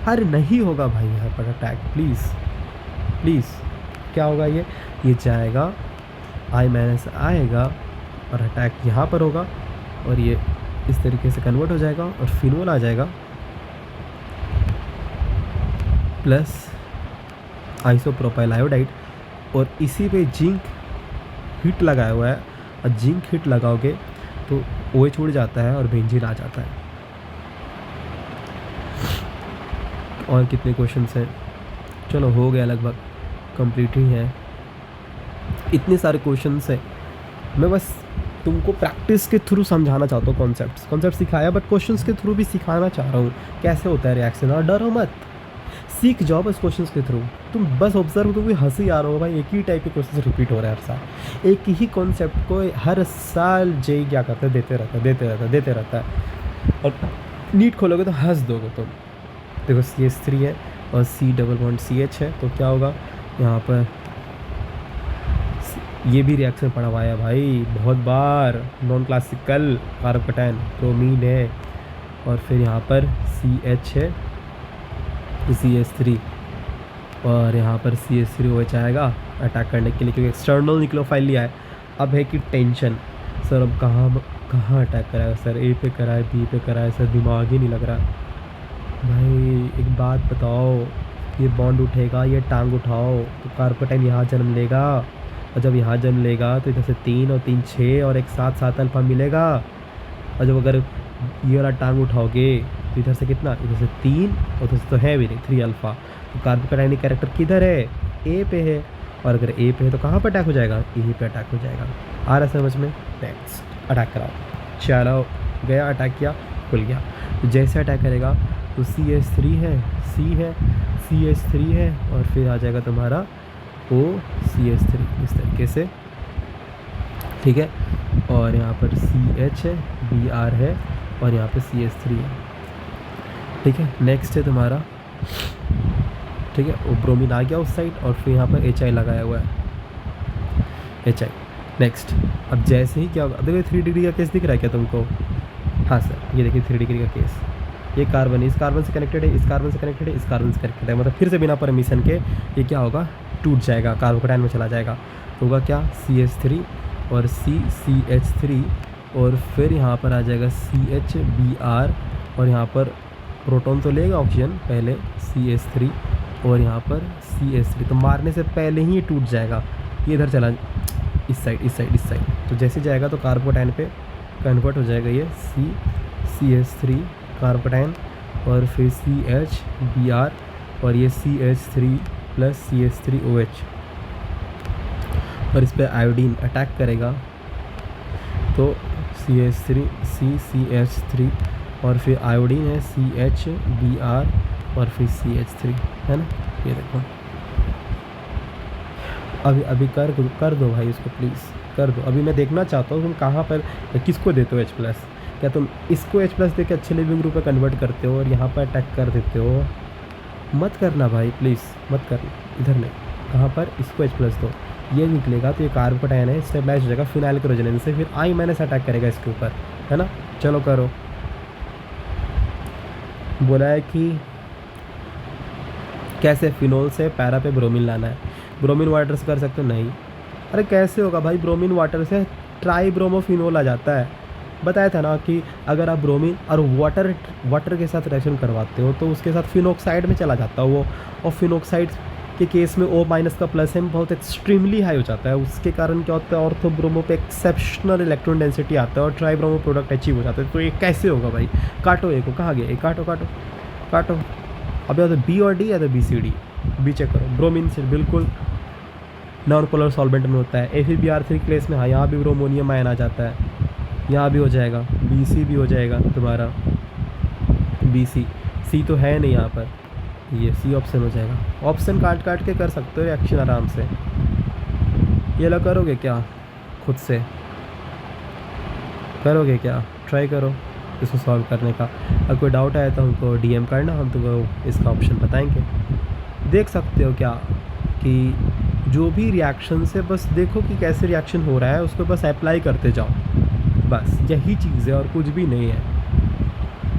S1: अरे नहीं होगा भाई यहाँ पर अटैक, प्लीज़ प्लीज़ क्या होगा ये जाएगा, आई माइनस आएगा और अटैक यहाँ पर होगा और ये इस तरीके से कन्वर्ट हो जाएगा और फिनोल आ जाएगा प्लस आइसोप्रोपाइल आयोडाइड और इसी पे जिंक हिट लगाया हुआ है और जिंक हिट लगाओगे तो OH उड़ जाता है और बेंजीन आ जाता है। और कितने क्वेश्चंस हैं, चलो हो गया लगभग कंप्लीट ही है। इतने सारे क्वेश्चंस हैं, मैं बस तुमको प्रैक्टिस के थ्रू समझाना चाहता हूँ, कॉन्सेप्ट सिखाया बट क्वेश्चंस के थ्रू भी सिखाना चाह रहा हूँ कैसे होता है रिएक्शन। और डरो मत, सीख जाओ बस क्वेश्चंस के थ्रू। तुम बस ऑब्जर्व करो, हंसी आ रहा हो भाई, एक ही टाइप के क्वेश्चन रिपीट हो रहे हैं हर साल, एक ही कॉन्सेप्ट को हर साल जेई क्या करते हैं, देते रहता है और नीट खोलोगे तो हंस दोगे तुम। देखो CH3 है और C डबल बॉन्ड CH है, तो क्या होगा यहाँ पर, ये भी रिएक्शन पढ़ा हुआ है भाई बहुत बार, नॉन क्लासिकल कार्बोकैटायन ब्रोमीन है और फिर यहाँ पर CH है CH3 और यहाँ पर CH3OH आएगा अटैक करने के लिए, क्योंकि एक्सटर्नल न्यूक्लियोफाइल लिया है। अब है कि टेंशन, सर अब कहाँ अटैक कराए सर, A पे कराए B पे कराए सर, दिमाग ही नहीं लग रहा भाई। एक बात बताओ, ये बॉन्ड उठेगा, ये टांग उठाओ तो कार्बोकैटायन यहाँ जन्म लेगा और जब यहाँ जन्म लेगा तो इधर से 3 और 3 6 और एक 7 अल्फा मिलेगा। और जब अगर ये वाला टांग उठाओगे तो इधर से कितना, इधर से 3 और उधर से तो है भी नहीं 3 अल्फा। तो कार्बोकैटायन कैरेक्टर किधर है, A पे है और अगर A पे है तो कहाँ पर अटैक हो जाएगा, A पे अटैक हो जाएगा। आ रहा समझ में? नेक्स्ट अटैक कराओ, चलो गया, अटैक किया, खुल गया। तो जैसे अटैक करेगा तो CH3 है, C है, CH3 है और फिर आ जाएगा तुम्हारा OCH3 इस तरीके से, ठीक है। और यहाँ पर CH है, Br है और यहाँ पे CH3 है, ठीक है। नेक्स्ट है तुम्हारा, ठीक है, वो ब्रोमीन आ गया उस साइड और फिर यहाँ पर HI लगाया हुआ है, HI। नेक्स्ट अब जैसे ही क्या होगा, देखो 3 डिग्री का केस दिख रहा है क्या तुमको? हाँ सर, ये देखिए 3 डिग्री का केस, ये कार्बन इस कार्बन से कनेक्टेड है, इस कार्बन से कनेक्टेड है, इस कार्बन से कनेक्टेड है, मतलब फिर से बिना परमिशन के ये क्या होगा, टूट जाएगा, कार्बोकैटायन में चला जाएगा। तो होगा क्या, CH3 और CH3 और फिर यहाँ पर आ जाएगा CH Br और यहाँ पर प्रोटॉन तो लेगा ऑक्सीजन पहले CH3 और यहाँ पर CH3, तो मारने से पहले ही ये टूट जाएगा, ये इधर चला इस साइड। तो जैसे जाएगा तो कार्बोकैटायन पे कन्वर्ट हो जाएगा ये CH3 कार्बोकैटायन और फिर CH Br और ये CH3 प्लस CH3OH और इस पर आयोडीन अटैक करेगा तो CH3 और फिर आयोडीन है CH Br और फिर CH3 है ना। ये देखो अभी कर दो भाई इसको, प्लीज़ कर दो। अभी मैं देखना चाहता हूँ तुम कहाँ पर किसको देते हो H+, क्या तुम इसको H+ दे के अच्छे लिविंग ग्रुप में कन्वर्ट करते हो और यहाँ पर अटैक कर देते हो? मत करना भाई प्लीज़, मत करना, इधर नहीं, कहाँ पर इसको H+ दो, ये निकलेगा तो ये कार्बोकैटायन है, स्टेबलाइज हो जाएगा फिनाइल क्लोरोजन से, फिर I- अटैक करेगा इसके ऊपर, है ना। चलो करो। बोला है कि कैसे फिनोल से पैरा पे ब्रोमीन लाना है, ब्रोमीन वाटर से कर सकते हो? नहीं, अरे कैसे होगा भाई, ब्रोमीन वाटर से ट्राई ब्रोमोफिनोल आ जाता है। बताया था ना कि अगर आप ब्रोमीन और वाटर के साथ रिएक्शन करवाते हो तो उसके साथ फिनोक्साइड में चला जाता है वो, और फिनोक्साइड के केस में O- का प्लस एम बहुत एक्सट्रीमली हाई हो जाता है, उसके कारण क्या होता है, ऑर्थो ब्रोमो पे एक्सेप्शनल इलेक्ट्रॉन डेंसिटी आता है और ट्राई ब्रोमो प्रोडक्ट अचीव हो जाता है। तो ये कैसे होगा भाई, काटो एक को, कहाँ गया, एक काटो। अब या तो B और D या तो BCD, B चेक करो, ब्रोमीन से बिल्कुल नॉन पोलर सॉल्वेंट में होता है। FeBr3 केस में हाँ, यहाँ भी ब्रोमोनियम आयन आ जाता है, यहाँ भी हो जाएगा, BC भी हो जाएगा तुम्हारा, BC, C तो है नहीं यहाँ पर, ये C ऑप्शन हो जाएगा। ऑप्शन काट के कर सकते हो रिएक्शन आराम से। ये लो, करोगे क्या खुद से, करोगे क्या, ट्राई करो इसको सॉल्व करने का। अगर कोई डाउट आया तो हमको DM करना, हम तुमको इसका ऑप्शन बताएंगे। देख सकते हो क्या कि जो भी रिएक्शन से बस देखो कि कैसे रिएक्शन हो रहा है, उसको बस अप्लाई करते जाओ, बस यही चीज़ है और कुछ भी नहीं है,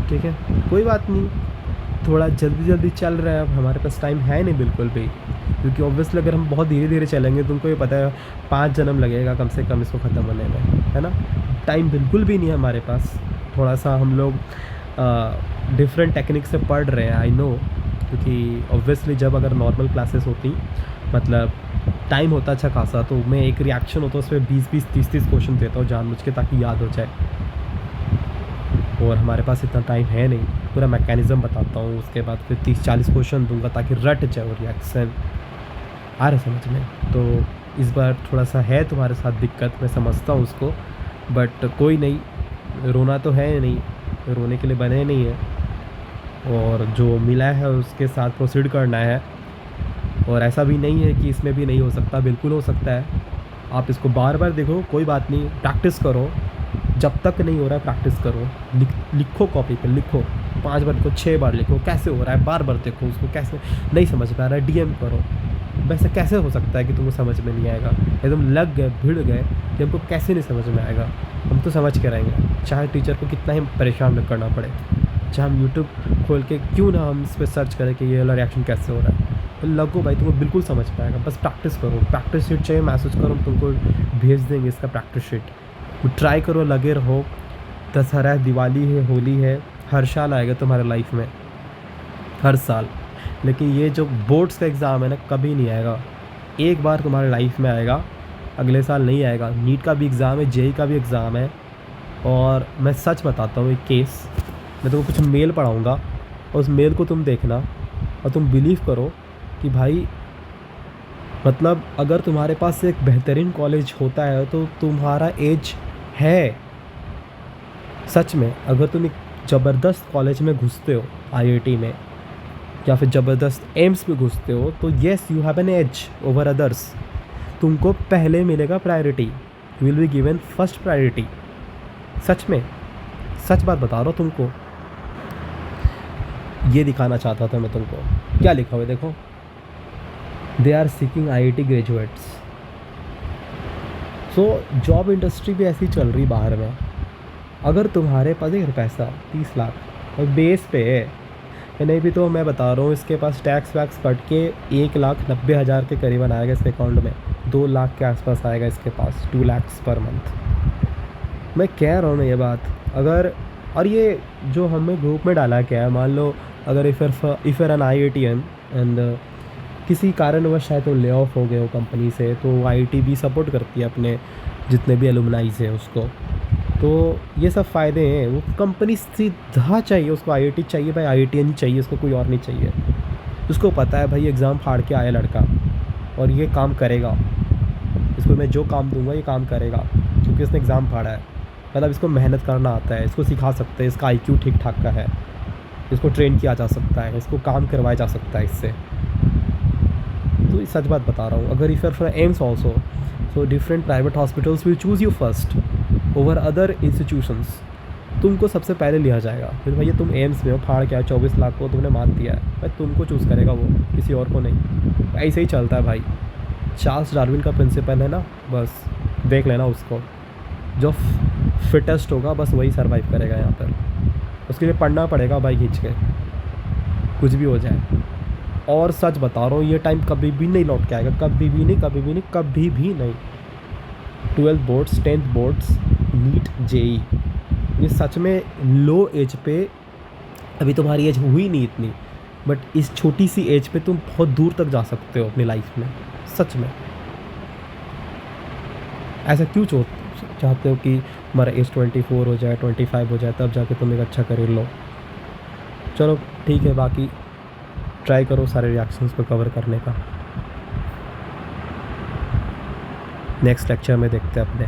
S1: ठीक है। कोई बात नहीं, थोड़ा जल्दी चल रहा है, अब हमारे पास टाइम है नहीं बिल्कुल भी, क्योंकि ऑब्वियसली अगर हम बहुत धीरे धीरे चलेंगे, तुमको ये पता है 5 जन्म लगेगा कम से कम इसको ख़त्म होने में, है ना। टाइम बिल्कुल भी नहीं है हमारे पास। थोड़ा सा हम लोग डिफरेंट टेक्निक से पढ़ रहे हैं, आई नो, क्योंकि ऑब्वियसली जब अगर नॉर्मल क्लासेस होती, मतलब टाइम होता अच्छा खासा, तो मैं एक रिएक्शन होता है उसमें 20-20, 30-30 क्वेश्चन देता हूँ जानबूझ के, ताकि याद हो जाए। और हमारे पास इतना टाइम है नहीं, पूरा मैकेनिज़्म बताता हूँ, उसके बाद फिर 30-40 क्वेश्चन दूंगा ताकि रट जाए वो रिएक्शन। आ रहा समझ में? तो इस बार थोड़ा सा है तुम्हारे साथ दिक्कत, मैं समझता हूँ उसको, बट कोई नहीं, रोना तो है नहीं, रोने के लिए बने नहीं है, और जो मिला है उसके साथ प्रोसीड करना है। और ऐसा भी नहीं है कि इसमें भी नहीं हो सकता, बिल्कुल हो सकता है। आप इसको बार बार देखो, कोई बात नहीं, प्रैक्टिस करो, जब तक नहीं हो रहा है प्रैक्टिस करो, लिखो कॉपी पे, लिखो 5 बार लिखो, 6 बार लिखो, कैसे हो रहा है बार बार देखो उसको, कैसे नहीं समझ में आ रहा है डीएम करो। वैसे कैसे हो सकता है कि तुमको समझ में नहीं आएगा? एकदम लग गए, भिड़ गए कि हमको कैसे नहीं समझ में आएगा, हम तो समझ के रहेंगे, चाहे टीचर को कितना ही परेशान न करना पड़े, चाहे हम यूट्यूब खोल के क्यों ना हम इस पर सर्च करें कि ये वाला रिएक्शन कैसे हो रहा है, तो लगो भाई तुमको बिल्कुल समझ में आएगा। बस प्रैक्टिस करो, प्रैक्टिस शीट चाहिए मैसेज करो, हम तुमको भेज देंगे इसका प्रैक्टिस शीट। ट्राई करो, लगे रहो। दशहरा है, दिवाली है, होली है, हर साल आएगा तुम्हारे लाइफ में, हर साल। लेकिन ये जो बोर्ड्स का एग्ज़ाम है ना, कभी नहीं आएगा, एक बार तुम्हारे लाइफ में आएगा, अगले साल नहीं आएगा। नीट का भी एग्ज़ाम है, जेई का भी एग्ज़ाम है। और मैं सच बताता हूँ, एक केस, मैं तुमको कुछ मेल पढ़ाऊँगा, उस मेल को तुम देखना और तुम बिलीव करो कि भाई, मतलब अगर तुम्हारे पास एक बेहतरीन कॉलेज होता है तो तुम्हारा एज है। सच में, अगर तुम एक ज़बरदस्त कॉलेज में घुसते हो, आईआईटी में, या फिर ज़बरदस्त एम्स में घुसते हो, तो yes you have an edge over others. तुमको पहले मिलेगा priority, you will be given first priority. सच में, सच बात बता रहा हूँ तुमको, ये दिखाना चाहता था मैं तुमको। क्या लिखा हुआ है देखो, they are seeking IIT graduates. So job industry भी ऐसी चल रही बाहर में। अगर तुम्हारे पास एक पैसा 30 लाख और बेस पे है, या नहीं भी तो मैं बता रहा हूँ, इसके पास टैक्स वैक्स कट के 1,90,000 के करीबन आएगा इसके अकाउंट में, 2 लाख के आसपास आएगा इसके पास, 2 lakhs पर मंथ। मैं कह रहा हूँ ना ये बात। अगर, और ये जो हमें ग्रुप में डाला क्या है, मान लो अगर if you're an IITian and किसी कारणवश शायद तो ले ऑफ हो गए हो कंपनी से, तो IIT भी सपोर्ट करती है अपने जितने भी एलुमनाइज हैं उसको। तो ये सब फ़ायदे हैं। वो कंपनी सीधा चाहिए उसको, IIT चाहिए भाई, IITian चाहिए उसको, कोई और नहीं चाहिए। उसको पता है भाई एग्ज़ाम फाड़ के आया लड़का और ये काम करेगा, इसको मैं जो काम दूंगा ये काम करेगा, क्योंकि इसने एग्ज़ाम फाड़ा है, मतलब इसको मेहनत करना आता है, इसको सिखा सकते हैं, इसका IQ ठीक ठाक का है, इसको ट्रेन किया जा सकता है, इसको काम करवाया जा सकता है इससे। तो सच बात बता रहा हूँ। अगर if for AIIMS also, so different private hospitals will choose you first over other institutions. तुमको सबसे पहले लिया जाएगा। फिर भैया तुम एम्स में हो, फाड़ के 24 लाख को तुमने मार दिया है, भाई तुमको चूज़ करेगा वो, किसी और को नहीं। ऐसे ही चलता है भाई। चार्ल्स डार्विन का प्रिंसिपल है ना, बस देख लेना उसको, जो फिटेस्ट होगा बस वही सर्वाइव करेगा यहाँ पर। उसके लिए पढ़ना पड़ेगा भाई खींच के, कुछ भी हो जाए। और सच बता रहा हूँ, ये टाइम कभी भी नहीं लौट के आएगा, कभी भी नहीं, कभी भी नहीं, कभी भी नहीं। 12th boards, 10th boards, NEET, JEE, ये सच में लो एज पे, अभी तुम्हारी एज हुई नहीं इतनी, बट इस छोटी सी एज पे तुम बहुत दूर तक जा सकते हो अपनी लाइफ में। सच में ऐसा क्यों चाहते हो कि हमारा एज 24 हो जाए, 25 हो जाए, तब जाके तुम एक अच्छा करियर लो। चलो ठीक है, बाकी ट्राई करो सारे रिएक्शंस को कवर करने का। नेक्स्ट लेक्चर में देखते हैं अपने।